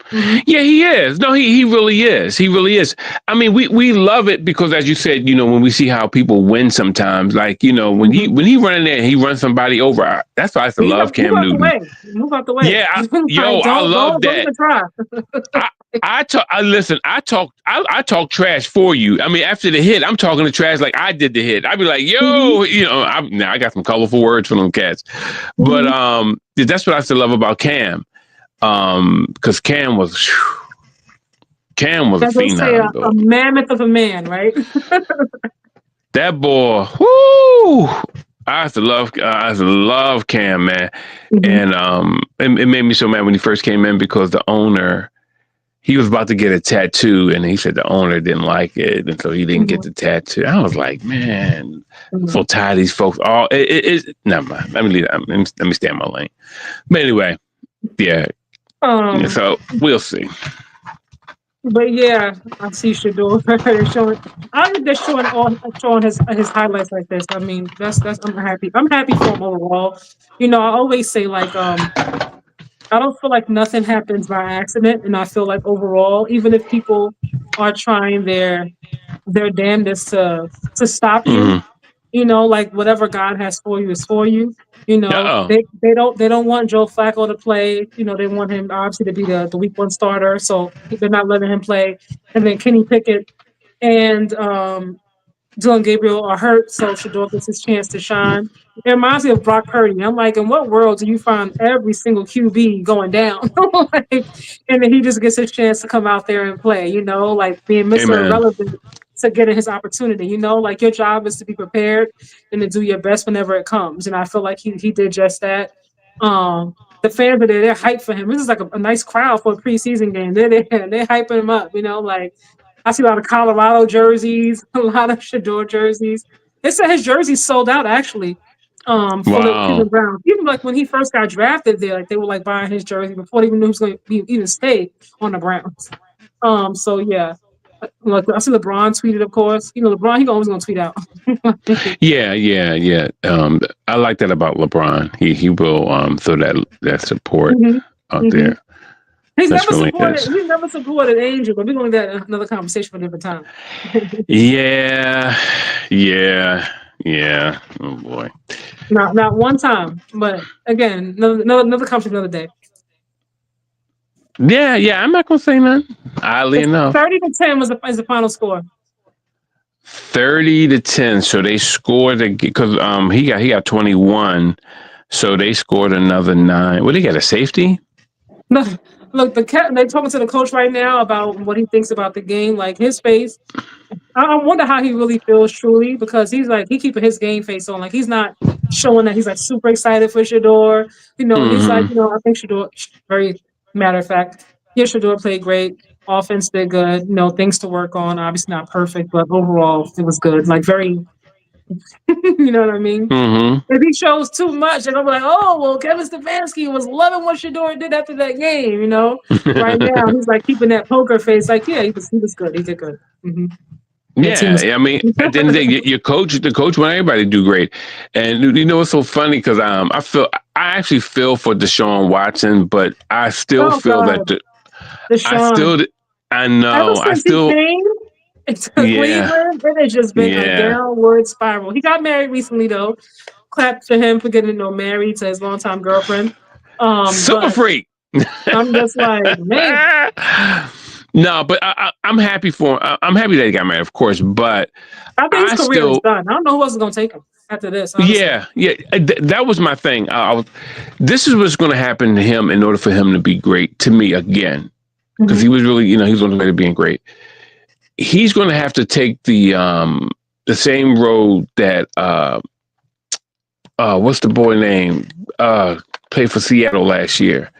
Hmm. Yeah, he is. No, he really is. He really is. I mean, we love it because, as you said, when we see how people win sometimes, like when he Hmm. when he run in there and he runs somebody over. That's why I used to Move love Cam out the Newton. way. Move out the way. Yeah, Like I love don't that. even try. I I talk. I listen. I talk trash for you. I mean, after the hit, I'm talking the trash like I did the hit. I'd be like, Hmm. yo, now I got some colorful words for them cats, but Hmm. that's what I used to love about Cam. Because Cam was a As they say, phenom, a though. mammoth of a man, right? That boy, whoo! I used to love Cam, man, Hmm. and it made me so mad when he first came in because the owner, he was about to get a tattoo, and he said the owner didn't like it, and so he didn't get Hmm. the tattoo. I was like, man, I'm Hmm. so tired of these folks. All never mind. Let me leave that. Let me stay in my lane. But anyway, yeah. Um, So we'll see. but yeah, I see Shedeur. They're showing. I think they're showing his highlights like this. I mean, that's I'm happy. I'm happy for him overall. I always say like I don't feel like nothing happens by accident, and I feel like overall, even if people are trying their damnedest to stop you, Mm-hmm. like whatever God has for you is for you. Uh They don't want Joe Flacco to play. They want him obviously to be the week one starter, so they're not letting him play. And then Kenny Pickett and Dylan Gabriel are hurt, so Shedeur gets his chance to shine. It reminds me of Brock Purdy. I'm like, in what world do you find every single QB going down? Like, and then he just gets his chance to come out there and play, like being Mr. Amen. Irrelevant to getting his opportunity, like your job is to be prepared and to do your best whenever it comes. And I feel like he did just that. The fans are there, they're hyped for him. This is like a nice crowd for a preseason game. They're hyping him up, like I see a lot of Colorado jerseys, a lot of Shedeur jerseys. They said his jerseys sold out actually. For the Wow. Cleveland Browns. Even like when he first got drafted there, like they were like buying his jersey before they even knew he was going to even stay on the Browns. So yeah. Look, I see LeBron tweeted, of course. LeBron, he always gonna tweet out. Yeah, yeah, yeah. I like that about LeBron. He will throw that support hmm out hmm there. That's really nice. He's never supported Angel, but we're gonna get another conversation for a different time. Yeah, yeah, yeah. Oh boy. Not one time, but again, another conversation another day. Yeah, yeah. I'm not gonna say nothing. Oddly It's enough, 30-10 is the final score. 30-10. So they scored because he got 21. So they scored another 9. What, they got a safety? Look, they're talking to the coach right now about what he thinks about the game. Like his face, I wonder how he really feels truly because he's like he keeping his game face on. Like he's not showing that he's like super excited for Shedeur. He's like, Mm-hmm. I think Shedeur, very matter of fact, yeah, Shedeur played great. Offense did good. Things to work on. Obviously not perfect, but overall it was good. Like very, you know what I mean? Mm-hmm. If he shows too much, and I'm like, oh well, Kevin Stefanski was loving what Shedeur did after that game. Right now he's like keeping that poker face. Like, yeah, he was good. He did good. The team was. Yeah, I mean, at the end of the day, the coach want everybody to do great, and it's so funny because I actually feel for Deshaun Watson, but I still Oh feel that God, I Deshaun. still I Ever know I since he still came to yeah Cleveland, it has just been a yeah downward spiral. He got married recently, though. Clap for him for getting married to his longtime girlfriend. super But freak. I'm just like, man, No, but I'm happy for him. I'm happy that he got married, of course, but I think his I career is still done. I don't know who else is gonna take him after this. Honestly. yeah. That was my thing. This is what's going to happen to him in order for him to be great to me again, because he hmm was really he was on the way to being great. He's going to have to take the same road that what's the boy name played for Seattle last year.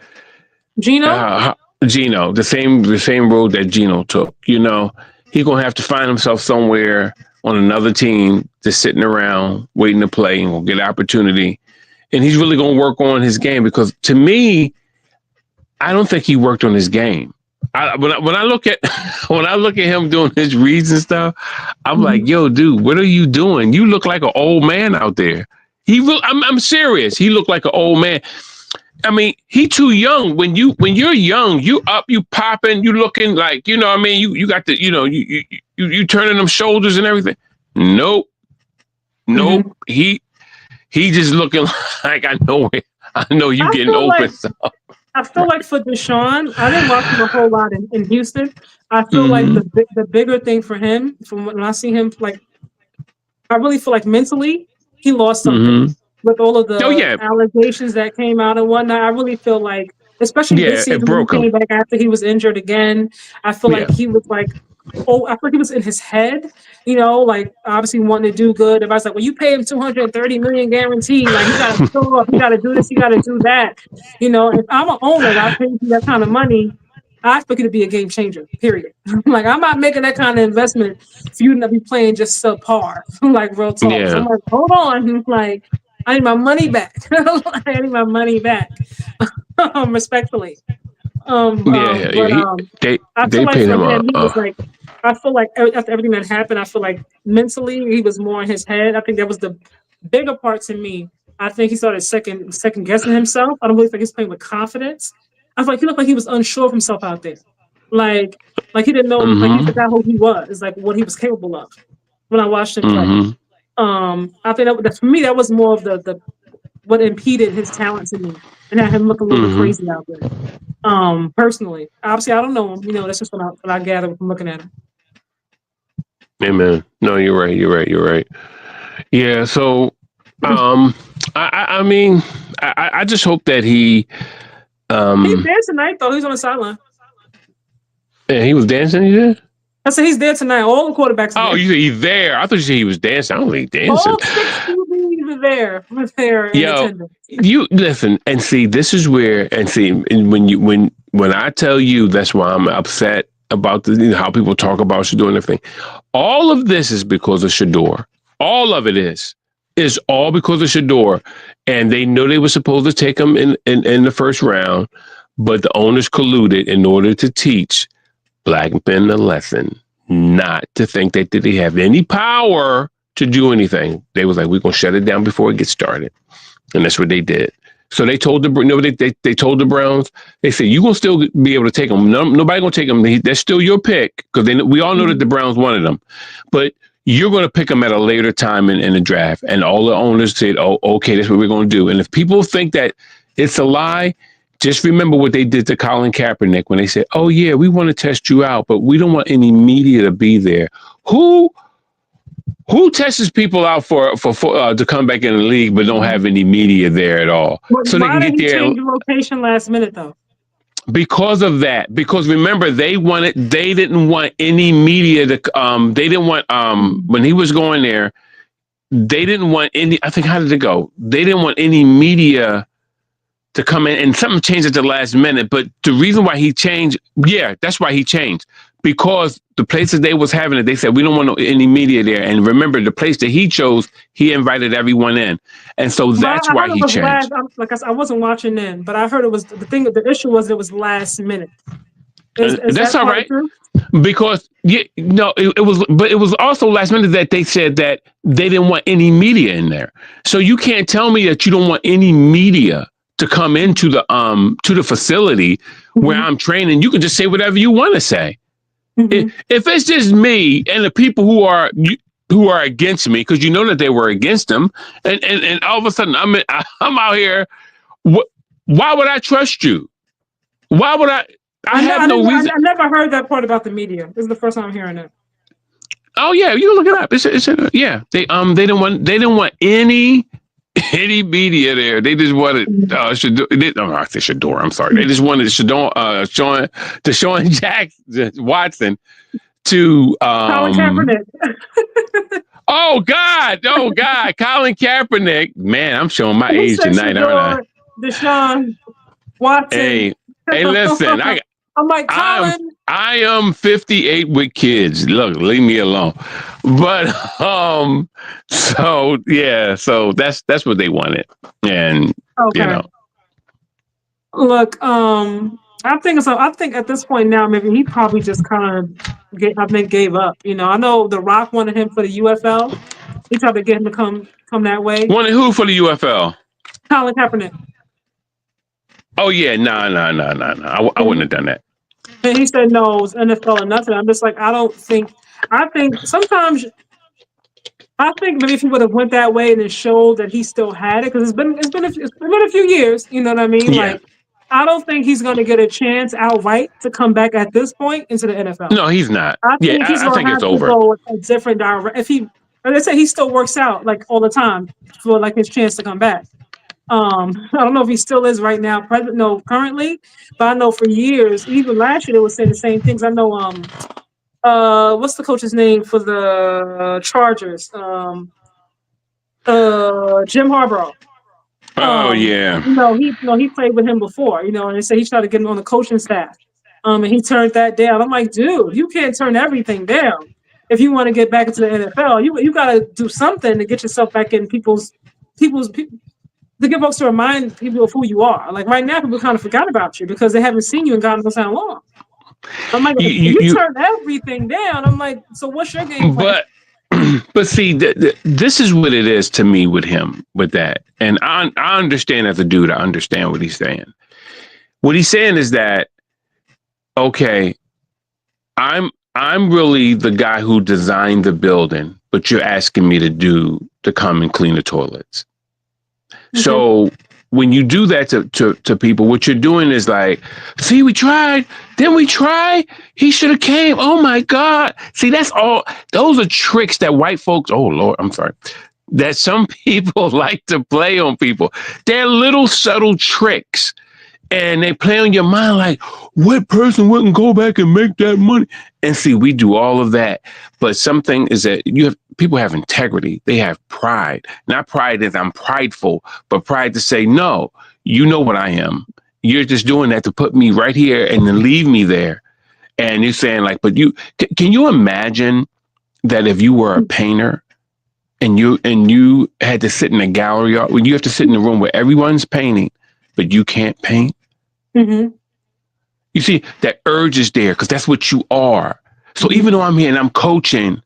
Gino. Uh, Gino, the same road that Gino took. He's gonna have to find himself somewhere on another team, just sitting around waiting to play and will get an opportunity. And he's really gonna work on his game because to me, I don't think he worked on his game. When I look at when I look at him doing his reads and stuff, I'm like, hmm yo, dude, what are you doing? You look like an old man out there. I'm serious. He looked like an old man. I mean, he too young. When you're young, you up, you popping, you looking like what I mean. You got the you turning them shoulders and everything. Nope, nope. hmm He just looking like I know you I getting feel open. like So. I feel like for Deshaun, I didn't watch him a whole lot in Houston. I feel like Mm-hmm. the bigger thing for him, from when I see him, like I really feel like mentally he lost something Mm-hmm. with all of Oh the yeah, allegations that came out and whatnot. I really feel like, especially this yeah. It season when broke he him. came back after he was injured again, I feel like Yeah. he was like, oh, I feel like he was in his head, like obviously wanting to do good. Everybody's like, well, you pay him 230 million guaranteed, like he got to show up, he got to do this, he got to do that. If I'm an owner and I pay you that kind of money, I expect you to be a game changer. Period. Like I'm not making that kind of investment for you to be playing just subpar. Like real talk. So I'm Yeah. like, hold on. Like I need my money back. I need my money back. Respectfully. Yeah. But They I feel they like paid for him him, he was like, I feel like after everything that happened, I feel like mentally he was more in his head. I think that was the bigger part to me. I think he started second guessing himself. I don't really think he's playing with confidence. I feel like he looked like he was unsure of himself out there. Like he didn't know, like he Mm-hmm. forgot who he was, like what he was capable of when I watched him play. Mm-hmm. I think that for me that was more of the what impeded his talent to me and had him look a little bit Mm-hmm. crazy out there. Personally, obviously, I don't know him. That's just what I gather from looking at him. Amen. No, you're right. You're right. You're right. Yeah. So, I mean, I just hope that He's um, there tonight, though. He's on the sideline. yeah, he was dancing. You did? I said he's there tonight. All the quarterbacks are Oh, there. you said he's there. I thought you said he was dancing. I don't think he's dancing. All six QBs are there. Was there in Yo, attendance. you listen and see. This is where and see and when I tell you that's why I'm upset about how people talk about Shedeur and everything. All of this is because of Shedeur. All of it is all because of Shedeur, and they know they were supposed to take him in the first round, but the owners colluded in order to teach black men a lesson not to think that they have any power to do anything. They was like, we're gonna shut it down before it gets started. And that's what they did. So they told they told the Browns, they said, you're going to still be able to take them. Nobody going to take them. That's still your pick because we all know that the Browns wanted them. But you're going to pick them at a later time in the draft. And all the owners said, oh, okay, that's what we're going to do. And if people think that it's a lie, just remember what they did to Colin Kaepernick when they said, oh, yeah, we want to test you out, but we don't want any media to be there. Who tests people out for to come back in the league, but don't have any media there at all, so they Why can did get he there change the location last minute though? because of that? Because remember, they didn't want any media to. They didn't want when he was going there. They didn't want any. I think how did it go? They didn't want any media to come in, and something changed at the last minute. But the reason why he changed, yeah, that's why he changed. Because the places they was having it, they said, we don't want any media there. And remember, the place that he chose, he invited everyone in. And so that's why he changed. I wasn't watching then, but I heard it was the thing. The issue was it was last minute. Is That's that all part right. true? Because it was, but it was also last minute that they said that they didn't want any media in there. So you can't tell me that you don't want any media to come into the facility where I'm training. You can just say whatever you want to say. If it's just me and the people who are against me, because you know that they were against him, and all of a sudden I'm out here. Why would I trust you? Why would I? I have no reason. I never heard that part about the media. This is the first time I'm hearing it. Oh yeah, you can look it up. Yeah. They didn't want any media there. They just wanted I say Shedeur. I'm sorry. They just wanted Deshaun Watson to Colin Kaepernick. Oh God, Colin Kaepernick. Man, I'm showing my age tonight, aren't I? Deshaun Watson. Hey, listen, I'm like, Colin. I am 58 with kids. Look, leave me alone. But so that's what they wanted. And Look, I think at this point now, maybe he probably just kind of gave up. I know The Rock wanted him for the UFL. He tried to get him to come that way. Wanted who for the UFL? Colin Kaepernick. Oh yeah, no. I wouldn't have done that. And he said no, it was NFL or nothing. I'm just like, I think sometimes maybe if he would have went that way and it showed that he still had it, because it's been a few years, you know what I mean? Yeah. Like, I don't think he's going to get a chance outright to come back at this point into the NFL. No, he's not. I think he's going to have to go a different direction. If he, like I said, he still works out like all the time for like his chance to come back. I don't know if he still is right now, currently, but I know for years, even last year, they were saying the same things. I know, what's the coach's name for the Chargers? Jim Harbaugh. Oh yeah. He played with him before, and they said he tried to get him on the coaching staff. And he turned that down. I'm like, dude, you can't turn everything down if you want to get back into the NFL. You got to do something to get yourself back in people's to get folks to remind people of who you are. Like right now, people kind of forgot about you because they haven't seen you in God knows how long. I'm like, you turn everything down. I'm like, so what's your game plan? But see, this is what it is to me with him, with that. And I understand as a dude, I understand what he's saying. What he's saying is that, okay, I'm really the guy who designed the building, but you're asking me to come and clean the toilets. Mm-hmm. So when you do that to people, what you're doing is like, see, we tried. Then we try. He should have came. Oh my God. See, that's all. Those are tricks that white folks. Oh Lord, I'm sorry. That some people like to play on people. They're little subtle tricks. And they play on your mind like, what person wouldn't go back and make that money? And see, we do all of that. But something is that people have integrity. They have pride. Not pride as I'm prideful, but pride to say, no, you know what I am. You're just doing that to put me right here and then leave me there. And you're saying like, but can you imagine that if you were a painter and you had to sit in a gallery, when you have to sit in a room where everyone's painting, but you can't paint? Mm-hmm. You see, that urge is there because that's what you are. So even though I'm here and I'm coaching,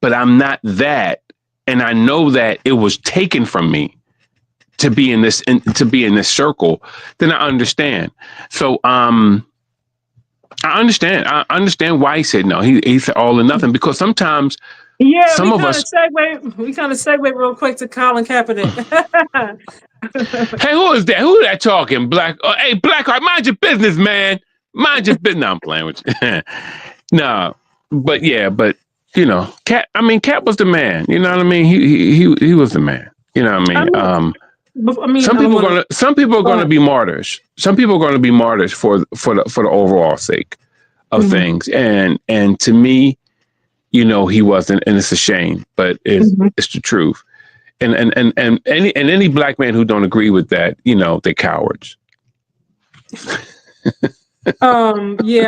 but I'm not that, and I know that it was taken from me to be in this circle, then I understand. So I understand. I understand why he said no. He said all or nothing, because sometimes some of us. We kind of segue real quick to Colin Kaepernick. Hey, who is that? Who is that talking? Black? Hey, Blackheart, mind your business, man. Mind your business. No, I'm playing with you. No, but you know, Cat was the man. You know what I mean? He was the man. You know what I mean? Some people are going to be martyrs. Some people are going to be martyrs for the overall sake of things. And to me, you know, he wasn't, and it's a shame, but it's the truth. And any black man who don't agree with that, you know, they're cowards. Yeah,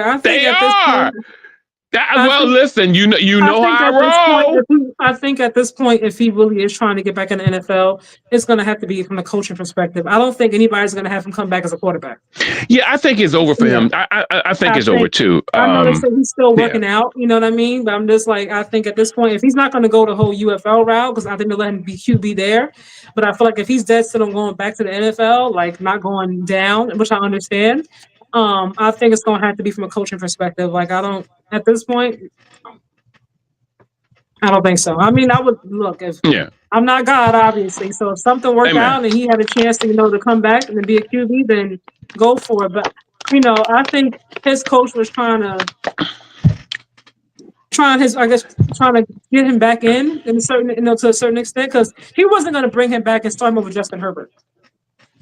I think they at are. This point, listen, you know how I roll. I think at this point, if he really is trying to get back in the NFL, it's going to have to be from a coaching perspective. I don't think anybody's going to have him come back as a quarterback. Yeah, I think it's over for him. I think it's over too. I know they say he's still working out, you know what I mean? But I'm just like, I think at this point, if he's not going to go the whole UFL route, because I think they'll let him be QB there. But I feel like if he's dead set on going back to the NFL, like not going down, which I understand, I think it's going to have to be from a coaching perspective. Like, at this point, I don't think so. I mean, I would look if I'm not God, obviously. So if something worked out and he had a chance to, to come back and be a QB, then go for it. But I think his coach was trying to get him back in a certain, to a certain extent, because he wasn't going to bring him back and start him over Justin Herbert.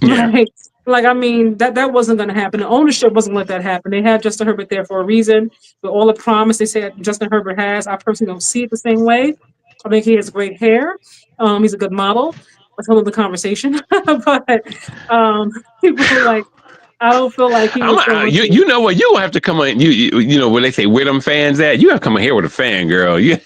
Yeah. That wasn't going to happen. The ownership wasn't going to let that happen. They had Justin Herbert there for a reason. With all the promise they said Justin Herbert has, I personally don't see it the same way. I think he has great hair. He's a good model. That's another conversation. But people are like, I don't feel like he was you know what? You have to come on. You know when they say where them fans at, you have to come in here with a fan, girl. Yeah.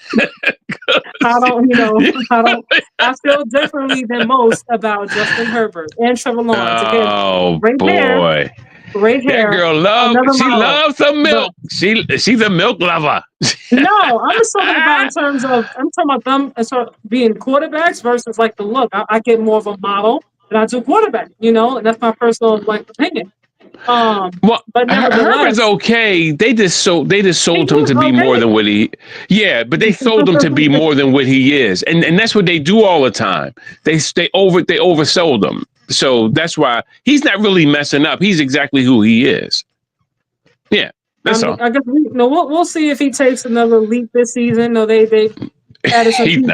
I feel differently than most about Justin Herbert and Trevor Lawrence. Oh, boy. Great hair. That girl loves some milk. She's a milk lover. No, I'm just talking about them as sort of being quarterbacks versus like the look. I get more of a model than I do quarterback, and that's my personal opinion. But Herbert's okay. They just sold him to be more than what he. Yeah, but they sold him to be more than what he is, and that's what they do all the time. They oversold him, so that's why he's not really messing up. He's exactly who he is. Yeah, that's all. I guess we'll see if he takes another leap this season. No, they added some pieces.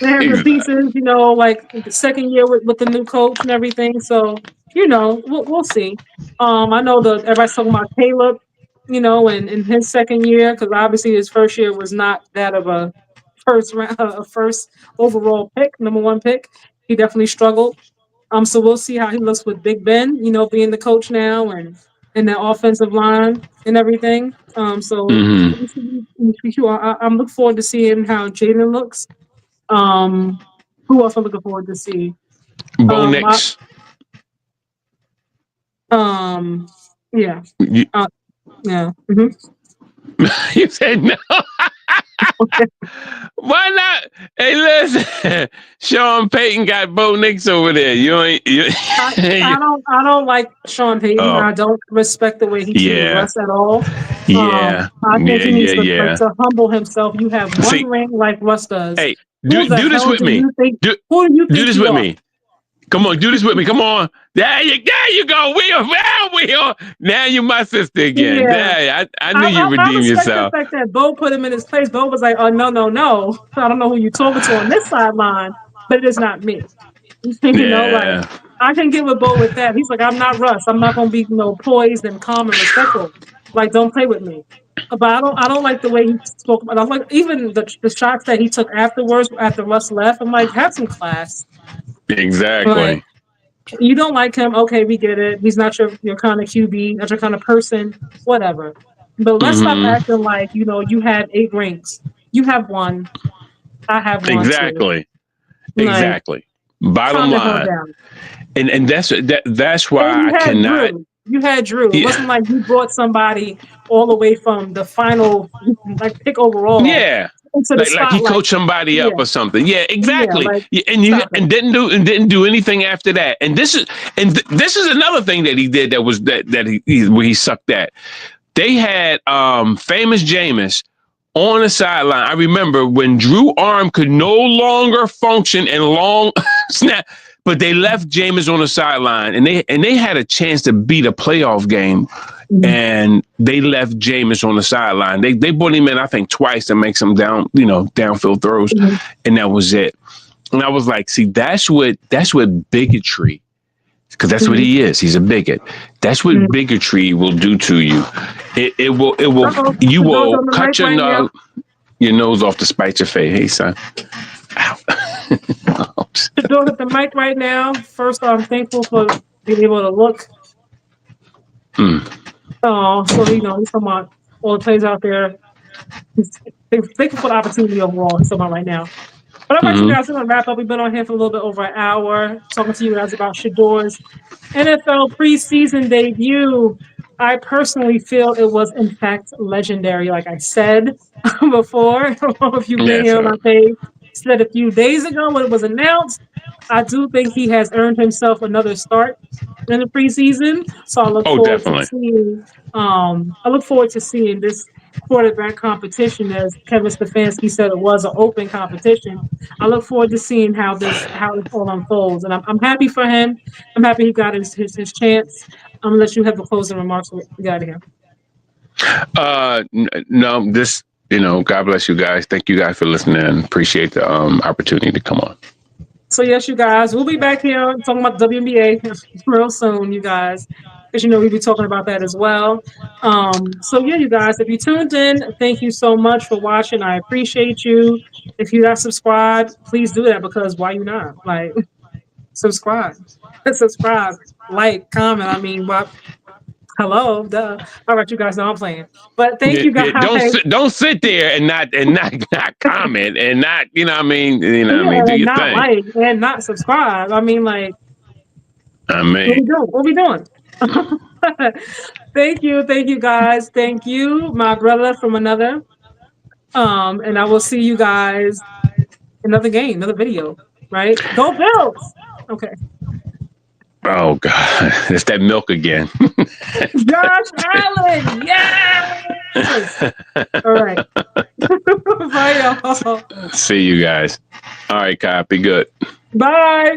They have the pieces, like the second year with the new coach and everything. So. We'll see. I know everybody's talking about Caleb, and in his second year, because obviously his first year was not that of a first overall pick, number one pick. He definitely struggled. So we'll see how he looks with Big Ben, being the coach now and the offensive line and everything. I'm looking forward to seeing how Jaden looks. Who else I'm looking forward to see? Bo Nix. Yeah. Yeah. Mm-hmm. You said no. Why not? Hey, listen, Sean Payton got Bo Nix over there. I don't like Sean Payton. I don't respect the way he treats Russ at all. Yeah. I think he needs to humble himself. You have one ring like Russ does. Hey, do this with me. Do this with me. Come on, do this with me. Come on. There you go. We are. Now you're my sister again. Yeah. I knew you I redeemed respect the yourself. fact that Bo put him in his place. Bo was like, "Oh no, no, no! I don't know who you're talking to on this sideline, but it is not me." Like Yeah. I can get with Bo with that. He's like, "I'm not Russ. I'm not gonna be poised and calm and respectful. Like, don't play with me." But I don't like the way he spoke about. I like even the shots that he took afterwards after Russ left. I'm like, have some class. Like Exactly. you don't like him, okay, we get it. He's not your kind of QB, not your kind of person, whatever. But let's stop Hmm. acting like, you had 8 rings. You have one. I have one too. Exactly. Like, Exactly. Bottom calm the hell line. down. And that's And why you I had cannot. Drew. You had Drew. It Yeah. wasn't like you brought somebody all the way from the final like pick overall Yeah. into the Like he spotlight. coached somebody up Yeah. or something. Yeah, Yeah, exactly. like Yeah, stop it. and didn't do anything after that. And this is another thing that he did that was that where he sucked at. They had famous Jameis on the sideline. I remember when Drew Arm could no longer function and long snap, but they left Jameis on the sideline, and they had a chance to beat a playoff game, Mhm. and they left Jameis on the sideline. They brought him in, I think, twice to make some downfield throws, Mhm. and that was it. And I was like, see, that's what bigotry, because that's what Mhm. he is. He's a bigot. That's what Mhm. bigotry will do to you. It will Uh-oh. you The door's will on the cut mic right now. your nose off to spite your face. Hey, son. Ow. The door hit the mic right now. First, I'm thankful for being able to look. Mm. Oh, so he's talking about all the plays out there. He's thankful for the opportunity overall. He's talking about right now. But all right, you Hmm. guys, we're gonna wrap up. We've been on here for a little bit over an hour talking to you guys about Shedeur's NFL preseason debut. I personally feel it was in fact legendary, like I said before. I don't know if you've been Yes, here on sir. my page. Said a few days ago when it was announced. I do think he has earned himself another start in the preseason. So Oh, definitely. I look forward to seeing this quarterback competition, as Kevin Stefanski said it was an open competition. I look forward to seeing how this all unfolds. And I'm happy for him. I'm happy he got his chance. I'm gonna let you have the closing remarks. We got here. No, God bless you guys. Thank you guys for listening. Appreciate the opportunity to come on. So yes, you guys, we'll be back here talking about the WNBA real soon, you guys, because we'll be talking about that as well. So yeah, you guys, if you tuned in, thank you so much for watching. I appreciate you. If you're not subscribed, please do that, because why you not? Like, subscribe, subscribe, like, comment. I mean, what? Hello, duh. All right, you guys know I'm playing, but thank Yeah, you yeah, guys. don't sit there and not comment and not Yeah, do and your not thing. like and not subscribe. I mean, like, I what mean, we doing? What we doing? Thank you guys. Thank you, my brother from another. And I will see you guys another game, another video. Right? Go Bills. Okay. oh God, it's that milk again. Josh Allen. Yes. All right. Bye, y'all. See you guys. All right, Kai, be good. Bye.